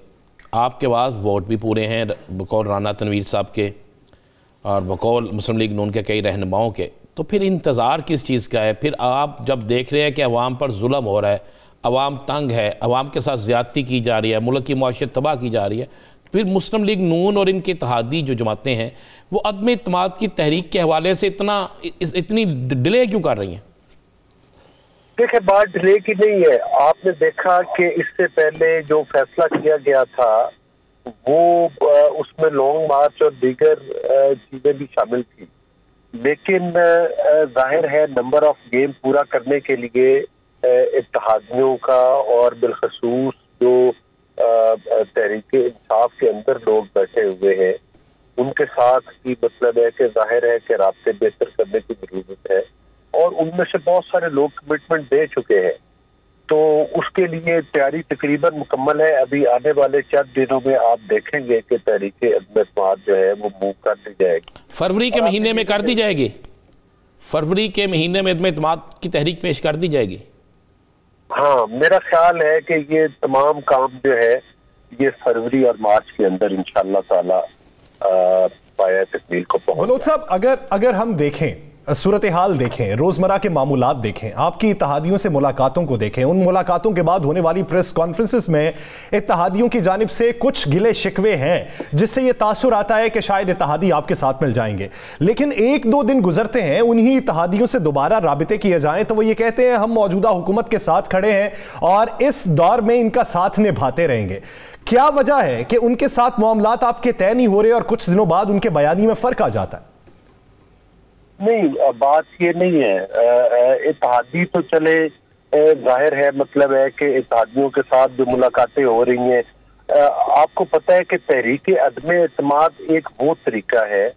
आपके पास वोट भी पूरे हैं बकौल राना तनवीर साहब के और बकौल मुस्लिम लीग नून के कई रहनुमाओं के, तो फिर इंतज़ार किस चीज़ का है? फिर आप जब देख रहे हैं कि अवाम पर जुल्म हो रहा है, अवाम तंग है, अवाम के साथ ज़्यादती की जा रही है, मुल्क की मुआशरत तबाह की जा रही है, फिर मुस्लिम लीग नून और इनके इत्तेहादी जो जमातें हैं वो अदम इत्तेमाद की तहरीक के हवाले से इतनी डिले क्यों कर रही हैं? देखिए, बात डिले की नहीं है। आपने देखा कि इससे पहले जो फैसला किया गया था वो उसमें लॉन्ग मार्च और दीगर चीजें भी शामिल थी, लेकिन जाहिर है नंबर ऑफ गेम पूरा करने के लिए इत्तेहादियों का और बिलखसूस जो तहरीक इंसाफ के अंदर लोग बैठे हुए हैं उनके साथ की मतलब है कि जाहिर है कि राब्ते बेहतर करने की जरूरत है, और उनमें से बहुत सारे लोग कमिटमेंट दे चुके हैं। तो उसके लिए तैयारी तकरीबन मुकम्मल है। अभी आने वाले चंद दिनों में आप देखेंगे कि तहरीक अदम-ए-एतमाद जो है वो मूव कर दी जाएगी। फरवरी के महीने में कर दी जाएगी, फरवरी के महीने में अदम-ए-एतमाद की तहरीक पेश कर दी जाएगी। हाँ, मेरा ख्याल है कि ये तमाम काम जो है ये फरवरी और मार्च के अंदर इंशाअल्लाह ताला पाया तकमील को पहुंच। बलोच साहब, अगर हम देखें, सूरत हाल देखें, रोजमर्रा के मामूलात देखें, आपकी इत्तहादियों से मुलाकातों को देखें, उन मुलाकातों के बाद होने वाली प्रेस कॉन्फ्रेंसेस में इत्तहादियों की जानिब से कुछ गिले शिकवे हैं जिससे यह तासुर आता है कि शायद इत्तहादी आपके साथ मिल जाएंगे, लेकिन एक दो दिन गुजरते हैं, उन्हीं इत्तहादियों से दोबारा राबिते किए जाएं तो वो ये कहते हैं हम मौजूदा हुकूमत के साथ खड़े हैं और इस दौर में इनका साथ निभाते रहेंगे। क्या वजह है कि उनके साथ मामलात आपके तय नहीं हो रहे और कुछ दिनों बाद उनके बयानी में फर्क आ जाता है? नहीं, बात ये नहीं है। इत्तहादी तो चले जाहिर है, मतलब है कि इत्तहादियों के साथ जो मुलाकातें हो रही हैं, आपको पता है कि तहरीक अदम-ए-एतमाद एक वो तरीका है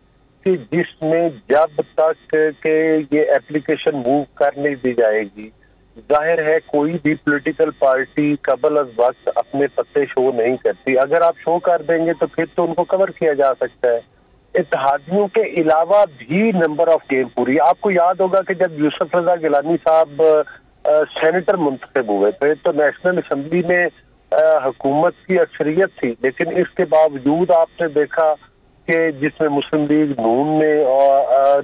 कि जिसमें जब तक के ये एप्लीकेशन मूव कर नहीं दी जाएगी, जाहिर है कोई भी पॉलिटिकल पार्टी कबल अज वक्त अपने पत्ते शो नहीं करती। अगर आप शो कर देंगे तो फिर तो उनको कवर किया जा सकता है। इत्तहादियों के अलावा भी नंबर ऑफ गेम पूरी। आपको याद होगा कि जब यूसुफ रजा गिलानी साहब सेनेटर मुंतखब हुए थे तो नेशनल असम्बली में हुकूमत की अक्सरियत थी, लेकिन इसके बावजूद आपने देखा कि जिसमें मुस्लिम लीग नून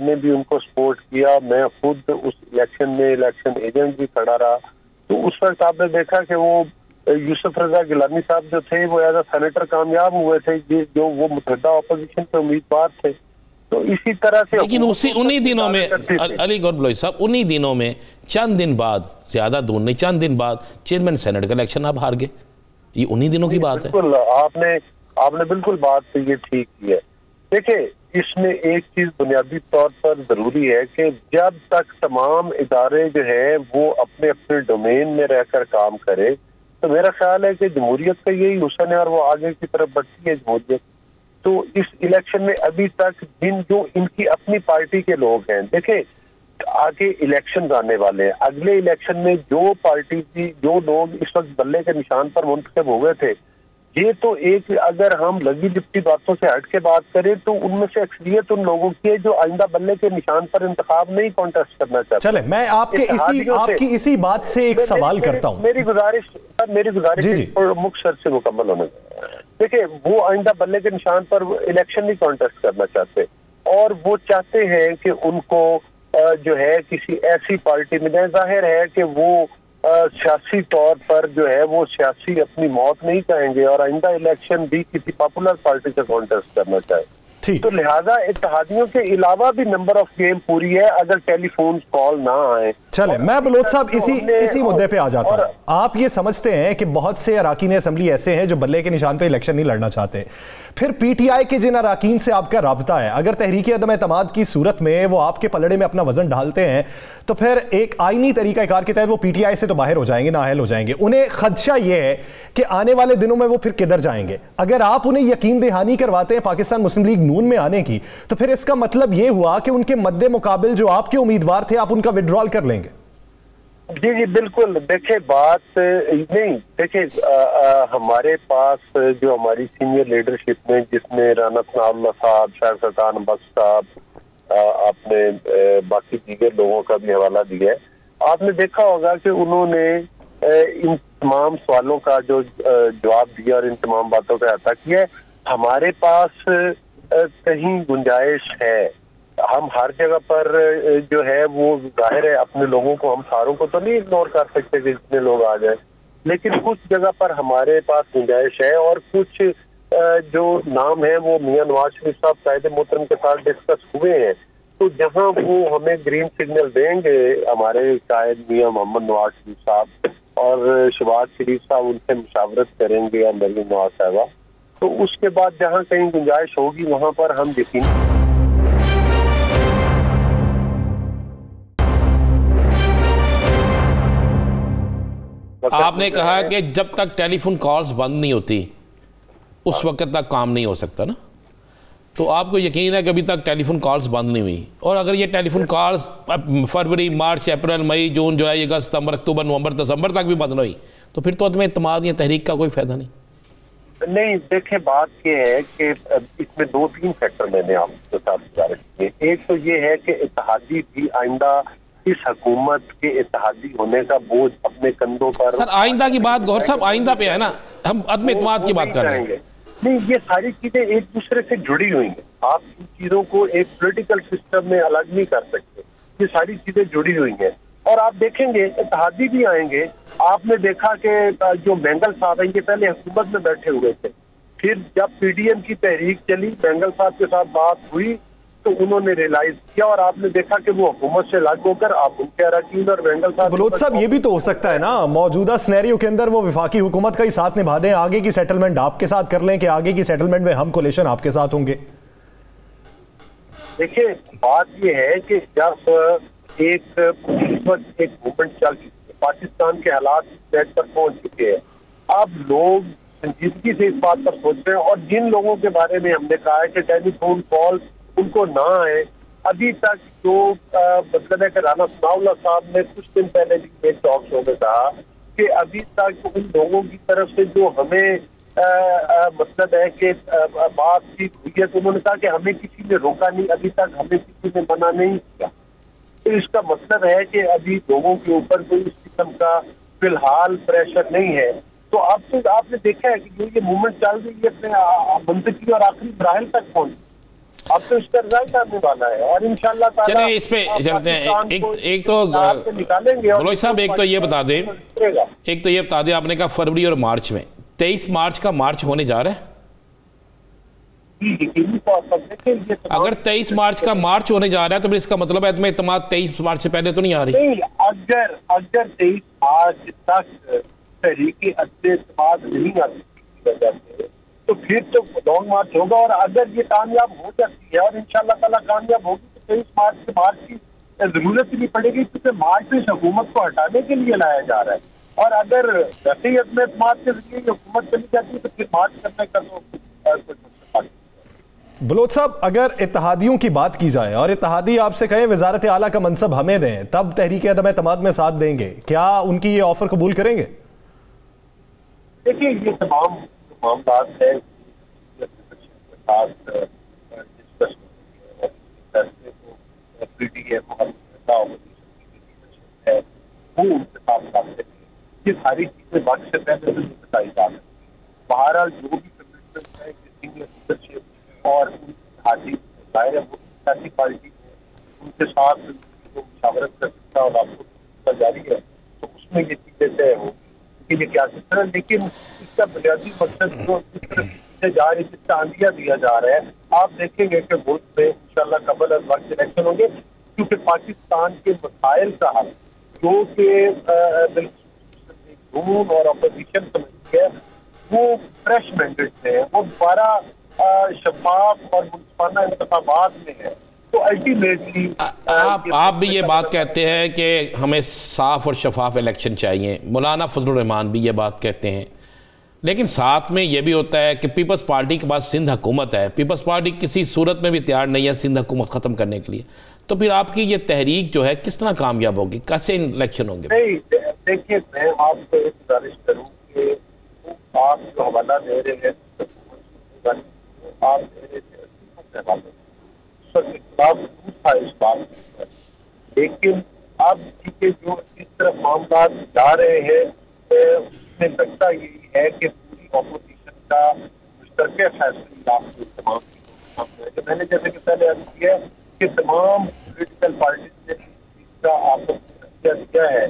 ने भी उनको सपोर्ट किया, मैं खुद उस इलेक्शन में इलेक्शन एजेंट भी खड़ा रहा, तो उस वक्त आपने देखा कि वो यूसुफ रजा गिलानी साहब जो थे वो एज अ सेनेटर कामयाब हुए थे, जो वो मुतहदा अपोजिशन के उम्मीदवार थे। तो इसी तरह से लेकिन उन्हीं दिनों में अली गौर बलोच साहब, उन्हीं दिनों में चंद दिन बाद, ज्यादा दूर नहीं, चंद दिन बाद चेयरमैन सेनेट का इलेक्शन आप हार गए। ये उन्हीं दिनों की बात है। बिल्कुल, आपने बिल्कुल बात तो ये ठीक की है। देखिए, इसमें एक चीज बुनियादी तौर पर जरूरी है कि जब तक तमाम इदारे जो है वो अपने अपने डोमेन में रहकर काम करे, तो मेरा ख्याल है कि जमहूरियत का यही हुसन है और वो आगे की तरफ बढ़ती है जमहूरियत। तो इस इलेक्शन में अभी तक जो इनकी अपनी पार्टी के लोग हैं, देखें आगे इलेक्शन आने वाले हैं, अगले इलेक्शन में जो पार्टी की जो लोग इस वक्त बल्ले के निशान पर मुंतखब हो गए थे, ये तो एक, अगर हम लगी लिपटी बातों से हट के बात करें तो उनमें से अक्सरियत उन लोगों की है जो आइंदा बल्ले के निशाान पर इंतखाब नहीं कॉन्टेस्ट करना चाहते। चले, मैं आपकी इसी बात से एक सवाल करता हूँ। मेरी गुजारिश मुख्तर से मुकम्मल होने। देखिए, वो आइंदा बल्ले के निशान पर इलेक्शन नहीं कॉन्टेस्ट करना चाहते और वो चाहते हैं कि उनको जो है किसी ऐसी पार्टी में जाए। जाहिर है कि वो सियासी तौर पर जो है वो सियासी अपनी मौत नहीं चाहेंगे और आइंदा इलेक्शन भी किसी पॉपुलर पार्टी से कॉन्टेस्ट करना चाहे। तो लिहाजा इत्तहादियों के अलावा भी नंबर ऑफ गेम पूरी है अगर टेलीफोन कॉल ना आए। चले, मैं बलोच साहब इसी मुद्दे पे आ जाता हूं। आप ये समझते हैं कि बहुत से अराकीन असेंबली ऐसे हैं जो बल्ले के निशान पे इलेक्शन नहीं लड़ना चाहते, फिर पीटीआई के जिन अराकीन से आपका राब्ता है, अगर तहरीक अदम-ए-एतमाद की सूरत में वो आपके पलड़े में अपना वजन डालते हैं तो फिर एक आईनी तरीकाकार के तहत वो पीटीआई से तो बाहर हो जाएंगे, नाअहल हो जाएंगे। उन्हें खदशा ये है कि आने वाले दिनों में वो फिर किधर जाएंगे। अगर आप उन्हें यकीन दहानी करवाते हैं पाकिस्तान मुस्लिम लीग नून में आने की, तो फिर इसका मतलब ये हुआ कि उनके मद्दे मुकाबिल जो आपके उम्मीदवार थे आप उनका विड्रॉल कर लेंगे। जी जी बिल्कुल। देखिए, बात नहीं, देखिए हमारे पास जो हमारी सीनियर लीडरशिप में, जिसमें राना सनाउल्लाह साहब, शाह सुल्तान बख्श साहब, आपने बाकी दीगर लोगों का भी हवाला दिया है, आपने देखा होगा कि उन्होंने इन तमाम सवालों का जो जवाब दिया और इन तमाम बातों का अहता किया है। हमारे पास कहीं गुंजाइश है, हम हर जगह पर जो है वो जाहिर है अपने लोगों को, हम सारों को तो नहीं इग्नोर कर सकते कि जितने लोग आ जाए, लेकिन कुछ जगह पर हमारे पास गुंजाइश है और कुछ जो नाम है वो मियां नवाज शरीफ साहब कायदे मोहतरम के साथ डिस्कस हुए हैं। तो जहां वो हमें ग्रीन सिग्नल देंगे, हमारे कायद मियां मोहम्मद नवाज शरीफ साहब और शहबाज शरीफ साहब उनसे मुशावरत करेंगे या मरीम नवाज साहबा, तो उसके बाद जहां कहीं गुंजाइश होगी वहां पर हम यकीन। आपने कहा कि जब तक टेलीफोन कॉल्स बंद नहीं होती उस वक्त तक काम नहीं हो सकता ना। तो आपको यकीन है कि अभी तक टेलीफोन कॉल्स बंद नहीं हुई, और अगर ये टेलीफोन कॉल्स फरवरी, मार्च, अप्रैल, मई, जून, जुलाई, अगस्त, सितंबर, अक्टूबर, नवंबर, दिसंबर तक भी बंद नहीं हुई, तो फिर तो अदम इत्मीनान या तहरीक का कोई फ़ायदा नहीं। देखें, बात यह है कि इसमें 2-3 फैक्टर मैंने आपके साथ गुजारिश किए। एक तो ये है कि इत्तेहादी भी आइंदा इस हुकूमत के इत्तेहादी होने का बोझ अपने कंधों पर। सर आइंदा की बात गौर साहब आइंदा पे है ना, हम अदम इत्मीनान की बात कर रहे हैं। नहीं, ये सारी चीजें एक दूसरे से जुड़ी हुई हैं। आप इन चीजों को एक पॉलिटिकल सिस्टम में अलग नहीं कर सकते, ये सारी चीजें जुड़ी हुई हैं। और आप देखेंगे इत्तेहादी भी आएंगे। आपने देखा कि जो बेंगल साहब हैं, ये पहले हुकूमत में बैठे हुए थे, फिर जब पीडीएम की तहरीक चली, बेंगल साहब के साथ बात हुई तो उन्होंने रियलाइज किया, और आपने देखा कि वो हुकूमत से अलग होकर आप उनके अरकान और बेंगल साहब। बलोच साहब, ये भी तो हो सकता है ना, मौजूदा सिनेरियो के अंदर वो विफाकी हुकूमत का ही साथ निभा दें, आगे की सेटलमेंट आपके साथ कर लें कि आगे की सेटलमेंट में हम कोलिशन आपके साथ होंगे। देखिए, बात ये है कि जब एक मूवमेंट चल चुकी है, पाकिस्तान के हालात नेट पर पहुंच चुके हैं, अब लोग संजीदगी से इस बात पर सोच रहे हैं। और जिन लोगों के बारे में हमने कहा है कि टेलीफोन कॉल उनको ना आए, अभी तक जो मतलब है कि राना सनाउल्लाह साहब ने कुछ दिन पहले भी एक टॉक शो में कहा कि अभी तक उन लोगों की तरफ से जो हमें मतलब है कि बातचीत हुई है, तो उन्होंने कहा कि हमें किसी ने रोका नहीं, अभी तक हमें किसी ने मना नहीं किया। तो इसका मतलब है कि अभी लोगों के ऊपर कोई इस किस्म का फिलहाल प्रेशर नहीं है। तो अब तो आपने देखा है कि जो ये मूवमेंट चल रही है अपने मंतकी और आखिरी मराहल तक पहुंची, अब तो इसका रिजल्ट आने वाला है और इंशाल्लाह ताला चलिए इस पे चलते हैं। एक तो निकालेंगे। बलोच साहब एक तो ये बता दें, आपने कहा फरवरी और मार्च में, 23 मार्च का मार्च होने जा रहा है। अगर 23 मार्च का मार्च होने जा रहा है तो फिर इसका मतलब है तुम्हें इत्मीनान 23 मार्च से पहले तो नहीं आ रही। नहीं, अगर 23 मार्च तक तहरीकी इत्मीनान नहीं आती वजह से, तो फिर तो लॉन्ग मार्च होगा। और अगर ये कामयाब हो जाती है और इंशाल्लाह ताला कामयाब होगी तो 23 मार्च से मार्च की जरूरत नहीं पड़ेगी, क्योंकि मार्च में हुकूमत को हटाने के लिए लाया जा रहा है। और अगर वैसे ही मार्च के जरिए हुकूमत चली जाती है तो फिर मार्च करने का तो बलोच साहब, अगर इत्तेहादियों की बात की जाए और इत्तेहादी आपसे कहें वजारत आला का मनसब हमें दें, तब तहरीक अदम एतमाद में साथ देंगे, क्या उनकी ये ऑफर कबूल करेंगे? देखिए, ये तमाम मामलात है ये सारी चीजें वक्त से पहले से बताई जा रही है। बहरहाल जो भी कमिटमेंट है सीनियर लीडरशिप और सियासी पार्टी है, उनके साथ मुशावरत कर सकता और आपको जारी है, तो उसमें ये चीजें तय होगी कि ये क्या सिलसिला। लेकिन इसका बुनियादी मकसद जो जा रही जिसका आंदिया दिया जा रहा है, आप देखेंगे कि मुल्क में इंशाल्लाह कबल अज वक्त इलेक्शन होंगे, क्योंकि पाकिस्तान के मसाइल का हल जो कि नून और अपोजिशन समझती है, वो फ्रेश मैंडेट में है, वो दोबारा शफाफ और मुल्काना इंतखाबात में है। तो अल्टीमेटली आप भी ये बात कहते हैं कि हमें साफ और शफाफ इलेक्शन चाहिए, मौलाना फजलुर रहमान भी ये बात कहते हैं, लेकिन साथ में ये भी होता है कि पीपल्स पार्टी के पास सिंध हुकूमत है, पीपल्स पार्टी किसी सूरत में भी तैयार नहीं है सिंध हुकूमत ख़त्म करने के लिए। तो फिर आपकी ये तहरीक जो है किस तरह कामयाब होगी, कैसे इलेक्शन होंगे? नहीं, देखिए, मैं आपको एक गुजारिश करूँ कि आप जो हवाला दे रहे हैं आप था इस बात पर, लेकिन अब के जो इस तरफ मामला जा रहे हैं उसमें लगता यही है कि पूरी ऑपोजिशन का मुश्तरके फैसले आपको तमाम चीजों मैंने जैसे कि पहले अर्ज किया कि तमाम पोलिटिकल पार्टी ने इसका आपको दिया है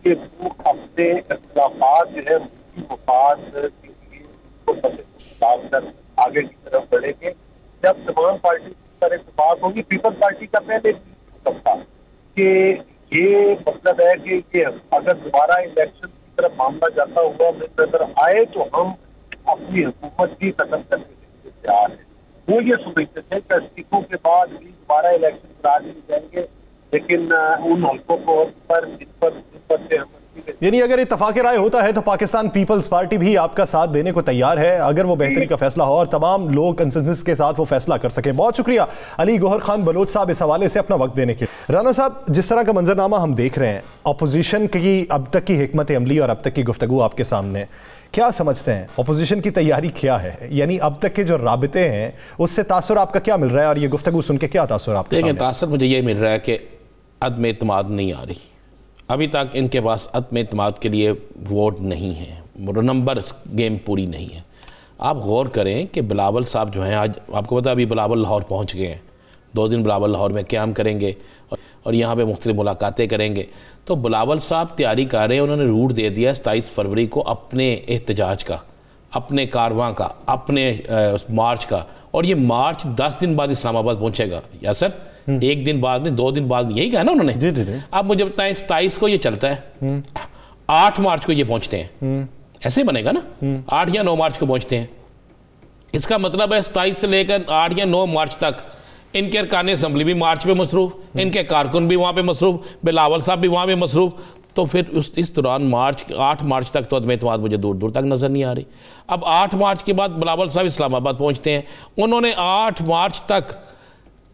कि वो अपने इख्तिलाफात जो है मफाद के लिए आगे की तरफ बढ़ेंगे। जब तमाम पार्टी पर इत्तेफाक होगी, पीपल्स पार्टी का पहले था कि ये मतलब है कि ये अगर दोबारा इलेक्शन की तरफ मामला जाता हुआ नजर आए तो हम अपनी हुकूमत भी खत्म करने के लिए तैयार है। वो ये समझते थे कि इस्तीफों के बाद भी दोबारा इलेक्शन करा दिए जाएंगे, लेकिन उन हल्कों को पर जिन पर से हम यानी अगर इत्तफाक राय होता है तो पाकिस्तान पीपल्स पार्टी भी आपका साथ देने को तैयार है अगर वो बेहतरी का फैसला हो और तमाम लोग कंसेंसस के साथ वो फैसला कर सके। बहुत शुक्रिया अली गौहर खान बलोच साहब इस हवाले से अपना वक्त देने के लिए। राना साहब, जिस तरह का मंजरनामा हम देख रहे हैं, अपोजिशन की अब तक की हिकमत अमली और अब तक की गुफ्तगू आपके सामने, क्या समझते हैं अपोजिशन की तैयारी क्या है? यानी अब तक के जो राबिते हैं उससे तासुर आपका क्या मिल रहा है और ये गुफ्तगू सुन के क्या तासुर आपके सामने? तासुर मुझे ये मिल रहा है कि अदम एतमाद नहीं आ रही, अभी तक इनके पास अदम एतमाद के लिए वोट नहीं है, नंबर गेम पूरी नहीं है। आप गौर करें कि बिलावल साहब जो हैं, आज आपको पता है अभी बिलावल लाहौर पहुंच गए हैं, 2 दिन बिलावल लाहौर में क़याम करेंगे और यहाँ पे मुख्तलिफ मुलाकातें करेंगे। तो बिलावल साहब तैयारी कर रहे हैं, उन्होंने रूट दे दिया 27 फरवरी को अपने एहतजाज का, अपने कारवां का, अपने मार्च का, और ये मार्च 10 दिन बाद इस्लामाबाद पहुँचेगा। या सर 1 दिन बाद में, 2 दिन बाद में, यही कहा ना उन्होंने? जी जी जी। आप मुझे बताएं 27 को ये चलता है, 8 मार्च को ये पहुंचते हैं, ऐसे ही बनेगा ना? 8 या 9 मार्च को पहुंचते हैं। इसका मतलब है 27 से लेकर 8 या 9 मार्च तक इनके अरकान असम्बली भी मार्च पे मसरूफ, इनके कारकुन भी वहाँ पे मसरूफ, बिलावल साहब भी वहाँ पे मसरूफ। तो फिर इस दौरान 8 मार्च तक तो अदम एतमाद मुझे दूर दूर तक नज़र नहीं आ रही। अब 8 मार्च के बाद बिलावल साहब इस्लामाबाद पहुँचते हैं, उन्होंने 8 मार्च तक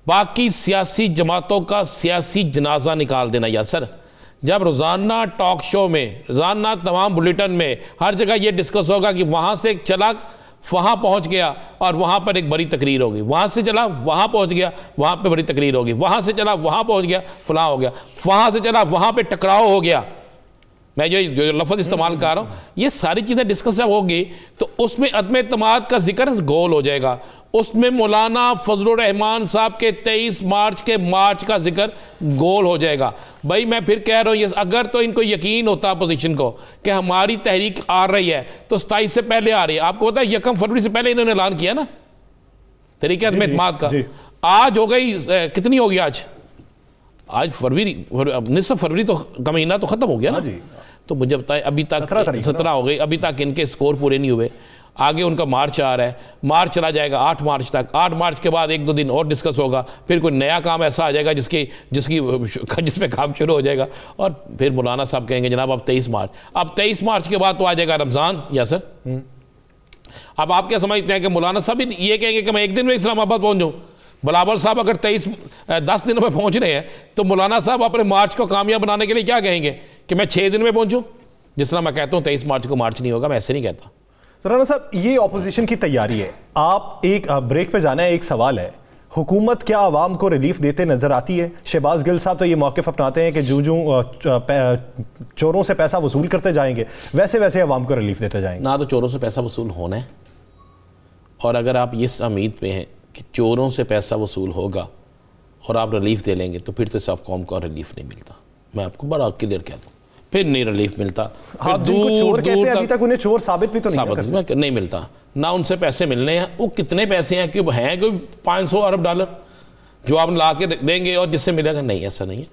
बाकी सियासी जमातों का सियासी जनाजा निकाल देना। या सर, जब रोज़ाना टॉक शो में, रोज़ाना तमाम बुलेटिन में हर जगह ये डिस्कस होगा कि वहाँ से चला वहाँ पहुँच गया और वहाँ पर एक बड़ी तकरीर होगी, वहाँ से चला वहाँ पहुँच गया, वहाँ पे बड़ी तकरीर होगी, वहाँ से चला वहाँ पहुँच गया, फलां हो गया, वहाँ से चला वहाँ पे टकराव हो गया, मैं जो लफ्ज़ इस्तेमाल कर रहा हूँ, ये सारी चीज़ें डिस्कस जब होगी तो उसमें अदम एतमाद का जिक्र गोल हो जाएगा। उसमें मौलाना फजलुर रहमान साहब के 23 मार्च के मार्च का जिक्र गोल हो जाएगा। भाई मैं फिर कह रहा हूँ, ये अगर तो इनको यकीन होता अपोजिशन को कि हमारी तहरीक आ रही है तो 27 से पहले आ रही है। आपको पता है 1 फरवरी से पहले इन्होंने ऐलान किया ना तहरीक अदम एतमाद का। आज हो गई, कितनी होगी आज फरवरी, निसफ फरवरी तो का महीना तो ख़त्म हो गया ना जी। तो मुझे बताएं अभी तक 17 हो गई, अभी तक इनके स्कोर पूरे नहीं हुए। आगे उनका मार्च आ रहा है, मार्च चला जाएगा 8 मार्च तक, 8 मार्च के बाद 1-2 दिन और डिस्कस होगा, फिर कोई नया काम ऐसा आ जाएगा जिसमें काम शुरू हो जाएगा और फिर मौलाना साहब कहेंगे जनाब अब 23 मार्च, अब 23 मार्च के बाद तो आ जाएगा रमज़ान। या सर अब आप क्या समझते हैं कि मौलाना साहब ये कहेंगे कि मैं 1 दिन में इस्लामाबाद पहुँच जाऊँ? बिलावल साहब अगर 10 दिनों में पहुंच रहे हैं तो मौलाना साहब अपने मार्च को कामयाब बनाने के लिए क्या कहेंगे कि मैं 6 दिन में पहुंचूं? जिस तरह मैं कहता हूं 23 मार्च को मार्च नहीं होगा, मैं ऐसे नहीं कहता। तो राना साहब, ये ऑपोजिशन की तैयारी है, आप एक ब्रेक पे जाना है। एक सवाल है, हुकूमत क्या आवाम को रिलीफ देते नजर आती है? शहबाज गिल साहब तो ये मौक़िफ़ अपनाते हैं कि जो चोरों से पैसा वसूल करते जाएंगे वैसे वैसे आवाम को रिलीफ देते जाएंगे। ना तो चोरों से पैसा वसूल होना है, और अगर आप इस उम्मीद पे हैं कि चोरों से पैसा वसूल होगा और आप रिलीफ दे लेंगे तो फिर तो सब कौम को रिलीफ नहीं मिलता। मैं आपको बड़ा क्लियर कहता हूँ, फिर नहीं रिलीफ मिलता। आप जिनको चोर कहते हैं अभी तक उन्हें चोर साबित भी तो नहीं मिलता ना, उनसे पैसे मिलने हैं। वो कितने पैसे हैं कि हैं कोई 500 अरब डॉलर जो आप ला के देंगे और जिससे मिलेगा? नहीं, ऐसा नहीं है।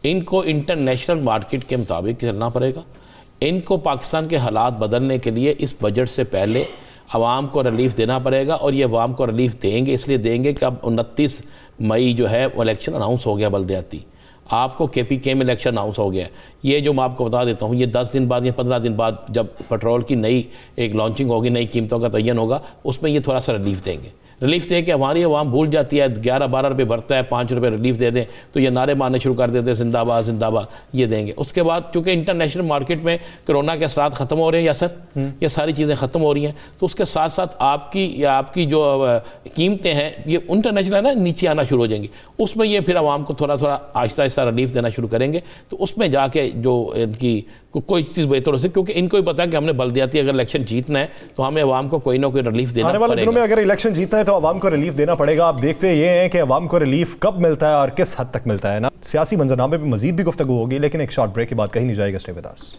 इनको इंटरनेशनल मार्केट के मुताबिक चलना पड़ेगा। इनको पाकिस्तान के हालात बदलने के लिए इस बजट से पहले आवाम को रिलीफ देना पड़ेगा, और ये आवाम को रिलीफ देंगे इसलिए देंगे कि अब 29 मई जो है वो इलेक्शन अनाउंस हो गया बल्दियाती, आपको KPK में इलेक्शन अनाउंस हो गया। ये जो मैं आपको बता देता हूँ, ये 10 दिन बाद या 15 दिन बाद जब पेट्रोल की नई एक लॉन्चिंग होगी, नई कीमतों का तयन होगा, उसमें ये थोड़ा सा रिलीफ देंगे। रिलीफ दे के हमारी आवाम भूल जाती है, 11-12 रुपये भरता है, 5 रुपये रिलीफ दे दें तो ये नारे मारने शुरू कर देते हैं जिंदाबाद जिंदाबाद, ये देंगे। उसके बाद चूँकि इंटरनेशनल मार्केट में कोरोना के असरात ख़त्म हो रहे हैं, या सर ये सारी चीज़ें ख़त्म हो रही हैं, तो उसके साथ साथ आपकी जो कीमतें हैं ये इंटरनेशनल ना नीचे आना शुरू हो जाएंगी। उसमें ये फिर आवाम को थोड़ा थोड़ा आहिस्ता आहिस्ता रिलीफ देना शुरू करेंगे, तो उसमें जाके जो इनकी कोई चीज़ बेहतर हो सके, क्योंकि इनको ही पता है कि हमने बल्दियाती अगर इलेक्शन जीतना है तो हमें आवाम को कोई ना कोई रिलीफ देना पड़ेगा। आने वाले दिनों में अगर इलेक्शन जीतना है तो आवाम को रिलीफ देना पड़ेगा। आप देखते ये हैं कि आवाम को रिलीफ कब मिलता है और किस हद तक मिलता है ना। सियासी मंजरनामे पे मजीद भी गुफ्तगू होगी, लेकिन एक शॉर्ट ब्रेक के बाद कहीं नहीं जाएगा। Stay with us.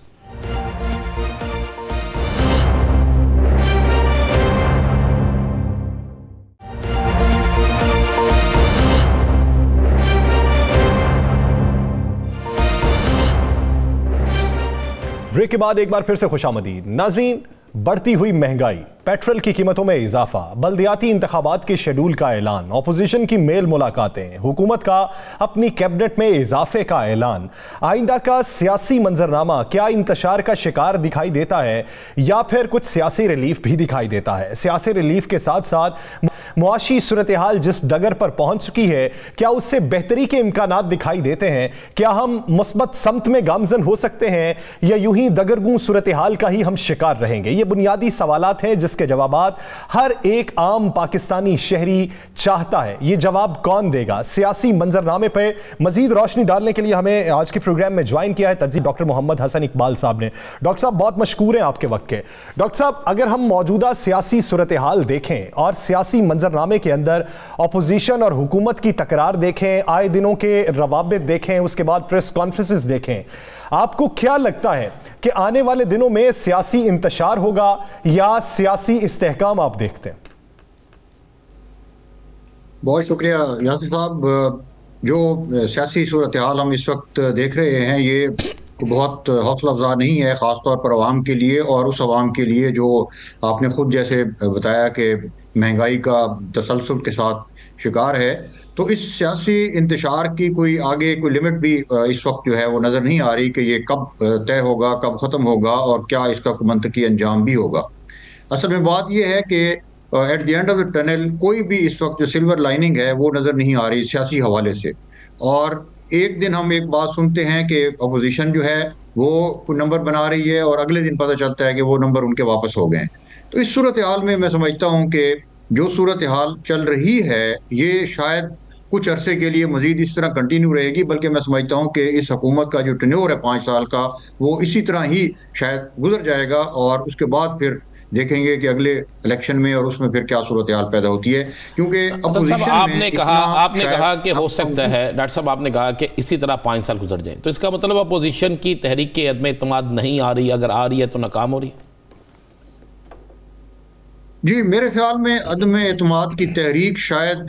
ब्रेक के बाद एक बार फिर से खुशामदीद नाज़रीन। बढ़ती हुई महंगाई, पेट्रोल की कीमतों में इजाफा, बल्दियाती इंतखाबात के शेड्यूल का ऐलान, ऑपोजिशन की मेल मुलाकातें, हुकूमत का अपनी कैबिनेट में इजाफे का ऐलान, आइंदा का सियासी मंजरनामा क्या इंतशार का शिकार दिखाई देता है या फिर कुछ सियासी रिलीफ भी दिखाई देता है? सियासी रिलीफ के साथ साथ मुआशी सूरत हाल जिस डगर पर पहुंच चुकी है, क्या उससे बेहतरी के इम्कानात दिखाई देते हैं? क्या हम मुस्बत समत में गामजन हो सकते हैं या यूं ही दगरगूं सूरत हाल का ही हम शिकार रहेंगे? ये बुनियादी सवालात हैं जिसके जवाबात हर एक आम पाकिस्तानी शहरी चाहता है। ये जवाब कौन देगा? सियासी मंजरनामे पर मजीद रोशनी डालने के लिए हमें आज के प्रोग्राम में ज्वाइन किया है तज्ज़ीब डॉक्टर मोहम्मद हसन इकबाल साहब ने। डॉक्टर साहब बहुत मशकूर हैं आपके वक्त के। डॉक्टर साहब, अगर हम मौजूदा सियासी सूरत हाल देखें और सियासी मंजरनामे के अंदर अपोजिशन और हुकूमत की तकरार देखें, आए दिनों के रवाबित देखें, उसके बाद प्रेस कॉन्फ्रेंसेस देखें, आपको क्या लगता है कि आने वाले दिनों में सियासी इंतशार होगा या सियासी इस्तेहकाम आप देखते हैं? बहुत शुक्रिया यासिर साहब। जो सियासी सूरत हाल हम इस वक्त देख रहे हैं ये बहुत हौसला अफजा नहीं है, ख़ासतौर पर अवाम के लिए, और उस अवाम के लिए जो आपने खुद जैसे बताया कि महंगाई का तसलसल के साथ शिकार है। तो इस सियासी इंतशार की कोई आगे कोई लिमिट भी इस वक्त जो है वो नज़र नहीं आ रही कि ये कब तय होगा, कब ख़त्म होगा और क्या इसका मंतकी अंजाम भी होगा। असल में बात यह है कि at the end of the tunnel कोई भी इस वक्त जो सिल्वर लाइनिंग है वो नज़र नहीं आ रही सियासी हवाले से। और एक दिन हम एक बात सुनते हैं कि अपोजिशन जो है वो कोई नंबर बना रही है और अगले दिन पता चलता है कि वो नंबर उनके वापस हो गए। तो इस सूरत हाल में मैं समझता हूँ कि जो सूरत हाल चल रही है ये शायद कुछ अरसे के लिए मजीद इस तरह कंटिन्यू रहेगी, बल्कि मैं समझता हूँ कि इस हुकूमत का जो टेन्योर है 5 साल का वो इसी तरह ही शायद गुजर जाएगा और उसके बाद फिर देखेंगे कि अगले इलेक्शन में और उसमें फिर क्या सूरत हाल पैदा होती है। क्योंकि आपने कहा कि हो सकता है, डॉक्टर साहब आपने कहा कि इसी तरह 5 साल गुजर जाए, तो इसका मतलब अपोजिशन की तहरीक के अदम एतमाद नहीं आ रही, अगर आ रही है तो नाकाम हो रही है? जी, मेरे ख्याल में अदम एतमाद की तहरीक शायद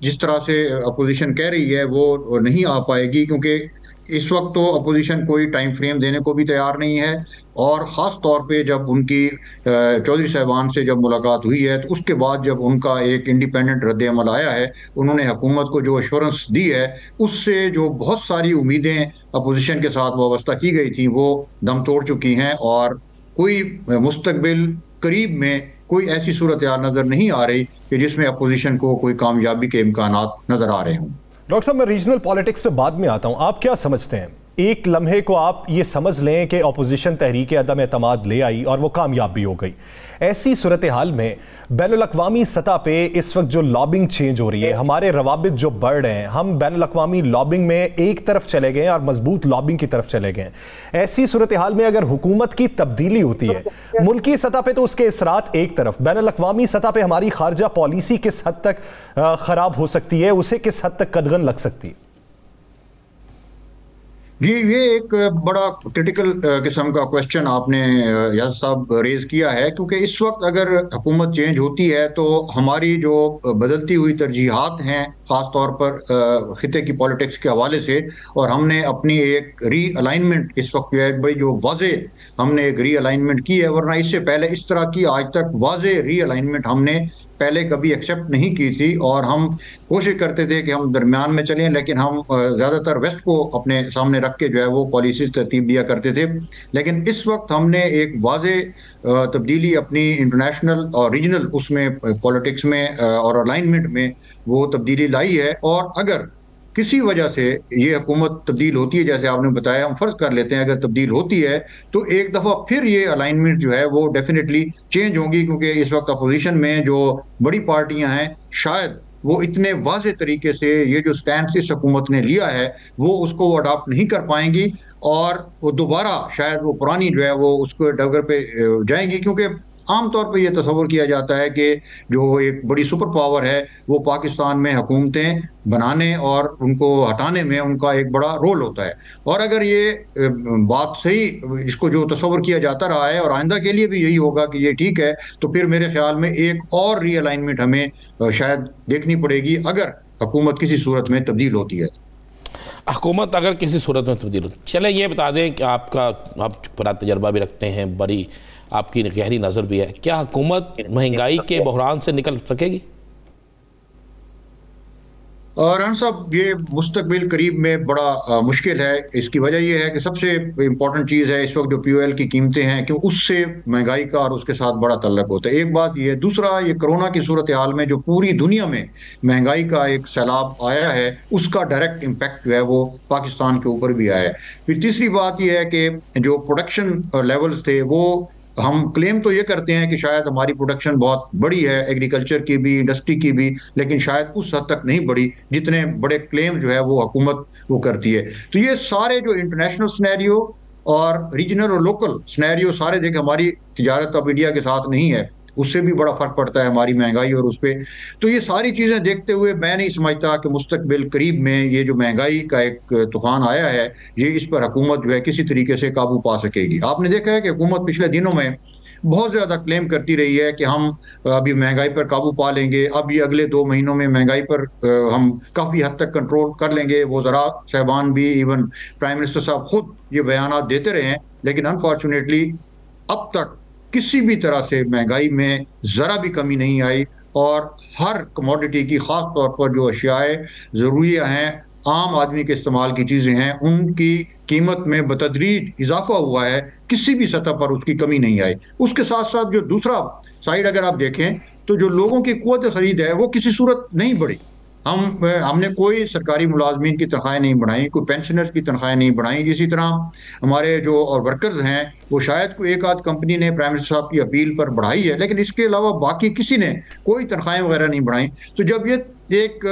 जिस तरह से अपोजिशन कह रही है वो नहीं आ पाएगी, क्योंकि इस वक्त तो अपोजिशन कोई टाइम फ्रेम देने को भी तैयार नहीं है। और ख़ास तौर पे जब उनकी चौधरी साहबान से जब मुलाकात हुई है तो उसके बाद जब उनका एक इंडिपेंडेंट रद्द-ए-अमल आया है, उन्होंने हुकूमत को जो एश्योरेंस दी है उससे जो बहुत सारी उम्मीदें अपोजिशन के साथ वाबस्ता की गई थी वो दम तोड़ चुकी हैं और कोई मुस्तकबिल करीब में कोई ऐसी सूरत हाल नज़र नहीं आ रही कि जिसमें अपोजिशन को कोई कामयाबी के इम्कानात नज़र आ रहे हों। डॉक्टर साहब, मैं रीजनल पॉलिटिक्स पे बाद में आता हूं, आप क्या समझते हैं? एक लम्हे को आप ये समझ लें कि अपोजिशन तहरीक अदम एतमाद ले आई और वो कामयाब भी हो गई। ऐसी सूरत हाल में बैनुल-अक़वामी सतह पे इस वक्त जो लॉबिंग चेंज हो रही है, हमारे रवाबित जो बढ़ रहे हैं, हम बैनुल-अक़वामी लॉबिंग में एक तरफ चले गए और मजबूत लॉबिंग की तरफ चले गए। ऐसी सूरत हाल में अगर हुकूमत की तब्दीली होती है मुल्की सतह पे तो उसके असरात एक तरफ, बैनुल-अक़वामी सतह पे हमारी खारजा पॉलिसी किस हद तक खराब हो सकती है, उसे किस हद तक कदगन लग सकती है? ये एक बड़ा क्रिटिकल किस्म का क्वेश्चन आपने याद साहब रेज किया है, क्योंकि इस वक्त अगर हुकूमत चेंज होती है तो हमारी जो बदलती हुई तरजीहात हैं ख़ास तौर पर खिते की पॉलिटिक्स के हवाले से, और हमने अपनी एक री अलाइनमेंट इस वक्त बड़ी जो वाज़े हमने एक री अलाइनमेंट की है, वरना इससे पहले इस तरह की आज तक वाज़े री अलाइनमेंट हमने पहले कभी एक्सेप्ट नहीं की थी। और हम कोशिश करते थे कि हम दरमियान में चलें, लेकिन हम ज़्यादातर वेस्ट को अपने सामने रख के जो है वो पॉलिसी तरतीब दिया करते थे। लेकिन इस वक्त हमने एक वाज़े तब्दीली अपनी इंटरनेशनल और रीजनल उसमें पॉलिटिक्स में और अलाइनमेंट में वो तब्दीली लाई है। और अगर किसी वजह से ये हुकूमत तब्दील होती है, जैसे आपने बताया, हम फर्ज कर लेते हैं अगर तब्दील होती है तो एक दफ़ा फिर ये अलाइनमेंट जो है वो डेफिनेटली चेंज होंगी, क्योंकि इस वक्त अपोजिशन में जो बड़ी पार्टियां हैं शायद वो इतने वाज़े तरीके से ये जो स्टैंड इस हुकूमत ने लिया है वो उसको अडॉप्ट नहीं कर पाएंगी और वो दोबारा शायद वो पुरानी जो है वो उसको डगर पे जाएंगी। क्योंकि आमतौर पर यह तस्वर किया जाता है कि जो एक बड़ी सुपर पावर है वो पाकिस्तान में हुकूमतें बनाने और उनको हटाने में उनका एक बड़ा रोल होता है। और अगर ये बात सही इसको जो तस्वर किया जाता रहा है और आइंदा के लिए भी यही होगा कि ये ठीक है, तो फिर मेरे ख्याल में एक और रीअलाइनमेंट हमें शायद देखनी पड़ेगी अगर हुकूमत किसी सूरत में तब्दील होती है। हुकूमत अगर किसी सूरत में तब्दील होती, चले ये बता दें कि आप बड़ा तजर्बा भी रखते हैं, बड़ी आपकी गहरी नज़र भी है, क्या हुकूमत महंगाई के बहरान से निकल सकेगी? राना साहब, ये मुस्तकबिल करीब में बड़ा मुश्किल है। इसकी वजह यह है कि सबसे इम्पोर्टेंट चीज़ है इस वक्त जो फ्यूल की कीमतें हैं, क्योंकि उससे महंगाई का और उसके साथ बड़ा तल्लक होता है। एक बात ये है। दूसरा, ये कोरोना की सूरत हाल में जो पूरी दुनिया में महंगाई का एक सैलाब आया है, उसका डायरेक्ट इम्पैक्ट जो है वो पाकिस्तान के ऊपर भी आया है। फिर तीसरी बात यह है कि जो प्रोडक्शन लेवल्स थे, वो हम क्लेम तो ये करते हैं कि शायद हमारी प्रोडक्शन बहुत बड़ी है, एग्रीकल्चर की भी, इंडस्ट्री की भी, लेकिन शायद उस हद तक नहीं बढ़ी जितने बड़े क्लेम जो है वो हुकूमत वो करती है। तो ये सारे जो इंटरनेशनल सिनेरियो और रीजनल और लोकल सिनेरियो सारे देखें, हमारी तिजारत अब इंडिया के साथ नहीं है, उससे भी बड़ा फर्क पड़ता है हमारी महंगाई और उस पर। तो ये सारी चीजें देखते हुए मैं नहीं समझता कि मुस्तकबिल करीब में ये जो महंगाई का एक तूफान आया है, ये इस पर हुकूमत जो है किसी तरीके से काबू पा सकेगी। आपने देखा है कि हुकूमत पिछले दिनों में बहुत ज्यादा क्लेम करती रही है कि हम अभी महंगाई पर काबू पा लेंगे, अब ये अगले 2 महीनों में महंगाई पर हम काफी हद तक कंट्रोल कर लेंगे। वो ज़रा साहबान भी, इवन प्राइम मिनिस्टर साहब खुद ये बयान देते रहे हैं, लेकिन अनफॉर्चुनेटली अब तक किसी भी तरह से महंगाई में जरा भी कमी नहीं आई और हर कमोडिटी की, खास तौर पर जो अशियाए ज़रूरियाँ हैं, आम आदमी के इस्तेमाल की चीज़ें हैं, उनकी कीमत में बतदरीज इजाफा हुआ है, किसी भी सतह पर उसकी कमी नहीं आई। उसके साथ साथ जो दूसरा साइड अगर आप देखें तो जो लोगों की कुव्वत खरीद है वो किसी सूरत नहीं बढ़ी। हमने कोई सरकारी मुलाजमीन की तनख्वाहें नहीं बढ़ाई, कोई पेंशनर्स की तनख्वाहें नहीं बढ़ाई। इसी तरह हमारे जो और वर्कर्स हैं वो शायद कोई एक आध कंपनी ने प्राइम मिनिस्टर साहब की अपील पर बढ़ाई है, लेकिन इसके अलावा बाकी किसी ने कोई तनख्वाहें वगैरह नहीं बढ़ाई। तो जब ये एक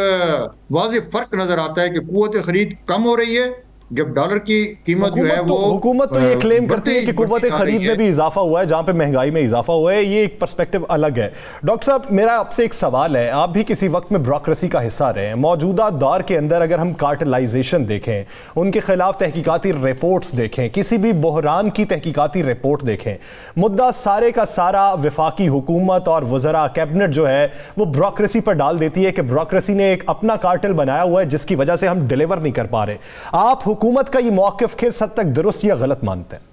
वाज़ेह फर्क नजर आता है कि कुव्वत खरीद कम हो रही है, जब डॉलर की कीमत जो है वो हुकूमत तो ये क्लेम करती है कि कुव्वत खरीद में भी इजाफा हुआ है, जहां पे महंगाई में इजाफा हुआ है। ये एक पर्सपेक्टिव अलग है। डॉक्टर साहब, मेरा आपसे एक सवाल है, आप भी किसी वक्त में ब्यूरोक्रेसी का हिस्सा रहे हैं। मौजूदा दौर के अंदर अगर हम कार्टेलाइजेशन देखें, उनके खिलाफ तहकीकाती रिपोर्ट्स देखें, किसी भी बहरान की तहकीकाती रिपोर्ट देखें, मुद्दा सारे का सारा वफाकी हुकूमत और वज़रा कैबिनेट जो है वो ब्यूरोक्रेसी पर डाल देती है कि ब्यूरोक्रेसी ने एक अपना कार्टेल बनाया हुआ है जिसकी वजह से हम डिलीवर नहीं कर पा रहे। आप हुकूमत का ये मौक़िफ़ किस हद तक दुरुस्त या गलत मानते हैं?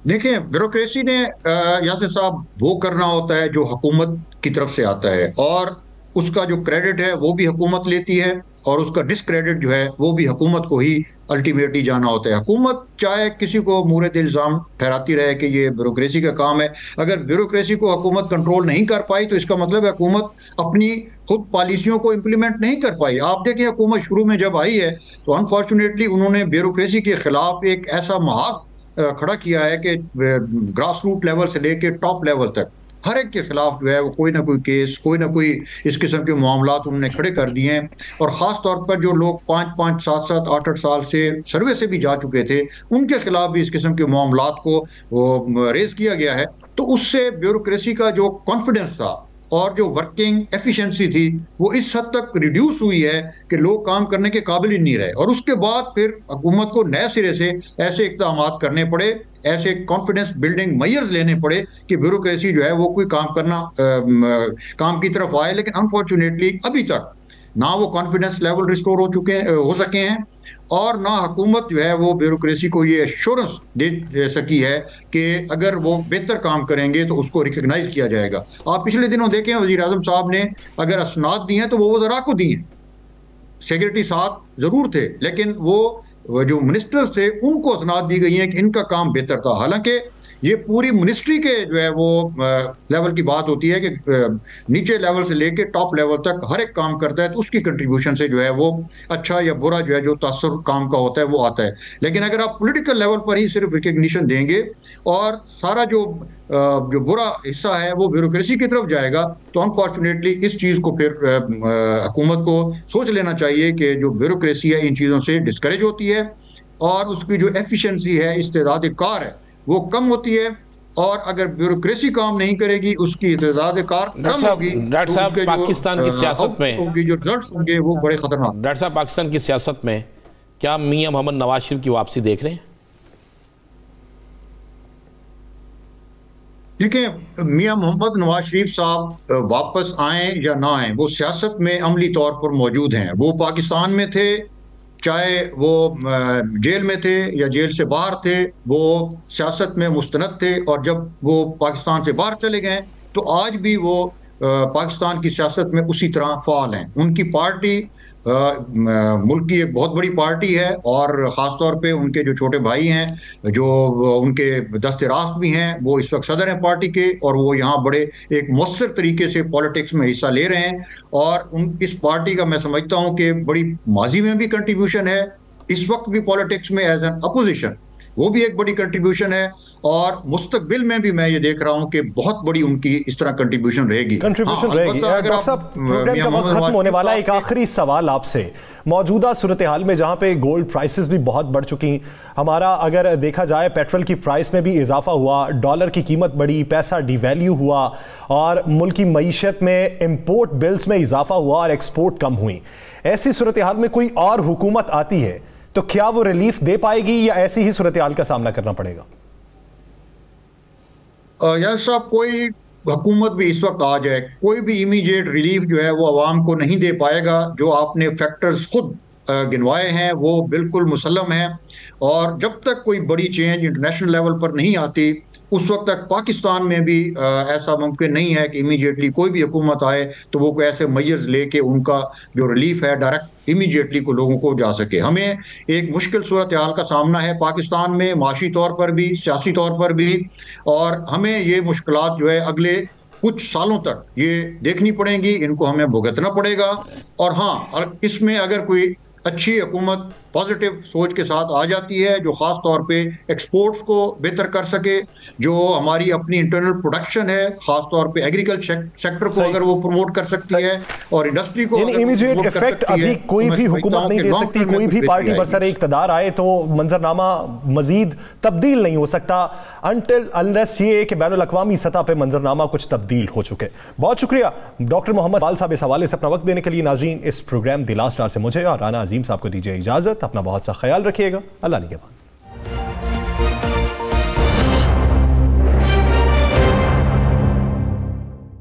देखिए, ब्यूरोक्रेसी ने यासिर साहब वो करना होता है जो हुकूमत की तरफ से आता है, और उसका जो क्रेडिट है वो भी हुकूमत लेती है और उसका डिस्क्रेडिट जो है वो भी हुकूमत को ही अल्टीमेटली जाना होता है। हुकूमत चाहे किसी को मुरद इल्ज़ाम ठहराती रहे कि ये ब्यूरोक्रेसी का काम है, अगर ब्यूरोक्रेसी को हुकूमत कंट्रोल नहीं कर पाई तो इसका मतलब है हुकूमत अपनी खुद पॉलिसियों को इम्प्लीमेंट नहीं कर पाई। आप देखिए, हुकूमत शुरू में जब आई है तो अनफॉर्चुनेटली उन्होंने ब्यूरोक्रेसी के खिलाफ एक ऐसा महाज खड़ा किया है कि ग्रास रूट लेवल से लेके टॉप लेवल तक हर एक के खिलाफ जो है वो कोई ना कोई केस, कोई ना कोई इस किस्म के मामलात उन्होंने खड़े कर दिए हैं। और ख़ास तौर पर जो लोग 5-5, 7-7, 8-8 साल से सर्वे से भी जा चुके थे, उनके खिलाफ भी इस किस्म के मामलात को वो रेज किया गया है। तो उससे ब्यूरोक्रेसी का जो कॉन्फिडेंस था और जो वर्किंग एफिशिएंसी थी वो इस हद तक रिड्यूस हुई है कि लोग काम करने के काबिल ही नहीं रहे। और उसके बाद फिर हुकूमत को नए सिरे से ऐसे इक़दामात करने पड़े, ऐसे कॉन्फिडेंस बिल्डिंग मेजर्स लेने पड़े कि ब्यूरोक्रेसी जो है वो कोई काम की तरफ आए। लेकिन अनफॉर्चुनेटली अभी तक ना वो कॉन्फिडेंस लेवल रिस्टोर हो सके हैं और ना हुकूमत जो है वो ब्यूरोक्रेसी को ये एश्योरेंस दे सकी है कि अगर वो बेहतर काम करेंगे तो उसको रिकग्नाइज किया जाएगा। आप पिछले दिनों देखें, वज़ीर आज़म साहब ने अगर असनाद दी हैं तो वो वज़रा को दी हैं, सेक्रेटरी साहब जरूर थे, लेकिन वो जो मिनिस्टर्स थे उनको असनाद दी गई हैं कि इनका काम बेहतर था। हालांकि ये पूरी मिनिस्ट्री के जो है वो लेवल की बात होती है कि नीचे लेवल से लेके टॉप लेवल तक हर एक काम करता है तो उसकी कंट्रीब्यूशन से जो है वो अच्छा या बुरा जो है जो तासुर काम का होता है वो आता है। लेकिन अगर आप पॉलिटिकल लेवल पर ही सिर्फ रिकग्निशन देंगे और सारा जो बुरा हिस्सा है वो ब्यूरोक्रेसी की तरफ जाएगा तो अनफॉर्चुनेटली इस चीज़ को फिर हुकूमत को सोच लेना चाहिए कि जो ब्यूरोक्रेसी है इन चीज़ों से डिस्करेज होती है और उसकी जो एफिशिएंसी है, इस्तेदाद कार है, वो कम होती है। और अगर ब्यूरोक्रेसी काम नहीं करेगी, उसकी इस्तेदाद कार कम होगी। डॉक्टर साहब, पाकिस्तान की सियासत में जो रिजल्ट्स होंगे वो बड़े खतरनाक। डॉक्टर साहब, पाकिस्तान की सियासत में क्या मियां मोहम्मद नवाज शरीफ की वापसी देख रहे हैं? देखिए, मियां मोहम्मद नवाज शरीफ साहब वापस आए या ना आए, वो सियासत में अमली तौर पर मौजूद हैं। वो पाकिस्तान में थे चाहे वो जेल में थे या जेल से बाहर थे, वो सियासत में मुस्तनद थे, और जब वो पाकिस्तान से बाहर चले गए तो आज भी वो पाकिस्तान की सियासत में उसी तरह फाल हैं। उनकी पार्टी मुल्क की एक बहुत बड़ी पार्टी है, और ख़ास तौर पे उनके जो छोटे भाई हैं, जो उनके दस्ते रास्त भी हैं, वो इस वक्त सदर हैं पार्टी के, और वो यहाँ बड़े एक मौसर तरीके से पॉलिटिक्स में हिस्सा ले रहे हैं। और इस पार्टी का मैं समझता हूँ कि बड़ी माजी में भी कंट्रीब्यूशन है, इस वक्त भी पॉलिटिक्स में एज एन अपोजिशन वो भी एक बड़ी कंट्रीब्यूशन है, और मुस्तकबिल में भी मैं ये देख रहा हूं कि बहुत बड़ी उनकी इस तरह कंट्रीब्यूशन रहेगी। डॉक्टर साहब, प्रोग्राम का वक्त खत्म होने वाला है, एक आखिरी सवाल आपसे। मौजूदा सूरत हाल में जहां पे गोल्ड प्राइसेस भी बहुत बढ़ चुकी, हमारा अगर देखा जाए पेट्रोल की प्राइस में भी इजाफा हुआ, डॉलर की कीमत बढ़ी, पैसा डिवैल्यू हुआ, और मुल्क की मईशत में इंपोर्ट बिल्स में इजाफा हुआ और एक्सपोर्ट कम हुई, ऐसी सूरत हाल में कोई और हुकूमत आती है तो क्या वो रिलीफ दे पाएगी या ऐसी ही सूरत हाल का सामना करना पड़ेगा? यार साहब, कोई हुकूमत भी इस वक्त आ जाए, कोई भी इमीडिएट रिलीफ जो है वो आवाम को नहीं दे पाएगा। जो आपने फैक्टर्स खुद गिनवाए हैं वो बिल्कुल मुसल्लम है, और जब तक कोई बड़ी चेंज इंटरनेशनल लेवल पर नहीं आती उस वक्त तक पाकिस्तान में भी ऐसा मुमकिन नहीं है कि इमीडिएटली कोई भी हुकूमत आए तो वो कोई ऐसे मेजर्स लेके उनका जो रिलीफ है डायरेक्ट इमीडिएटली को लोगों को जा सके। हमें एक मुश्किल सूरत हाल का सामना है पाकिस्तान में, माशी तौर पर भी, सियासी तौर पर भी, और हमें ये मुश्किलात जो है अगले कुछ सालों तक ये देखनी पड़ेंगी, इनको हमें भुगतना पड़ेगा। और हाँ, इसमें अगर कोई अच्छी हुकूमत पॉजिटिव सोच के साथ आ जाती है, जो खास तौर पे एक्सपोर्ट्स को बेहतर कर सके, जो हमारी अपनी इंटरनल प्रोडक्शन है, खास तौर पे एग्रीकल्चर सेक्टर को अगर वो प्रमोट कर सकती है और इंडस्ट्री को इमीडिएट इफेक्ट अभी कोई भी हुकूमत नहीं दे सकती। कोई भी पार्टी बरसरे इक़्तिदार आए तो मंजरनामा मजीद तब्दील नहीं हो सकता अनटिल अनलेस ये कि बैनुल अक़वामी सतह पे मंजरनामा कुछ तब्दील हो चुके। बहुत शुक्रिया डॉक्टर मोहम्मद इकबाल साहब इस हवाले से अपना वक्त देने के लिए। नाज़रीन, इस प्रोग्राम द लास्ट आवर से मुझे और राना अजीम साहब को दीजिए इजाजत। अपना बहुत सा ख्याल रखिएगा। अल्लाह निगहबान।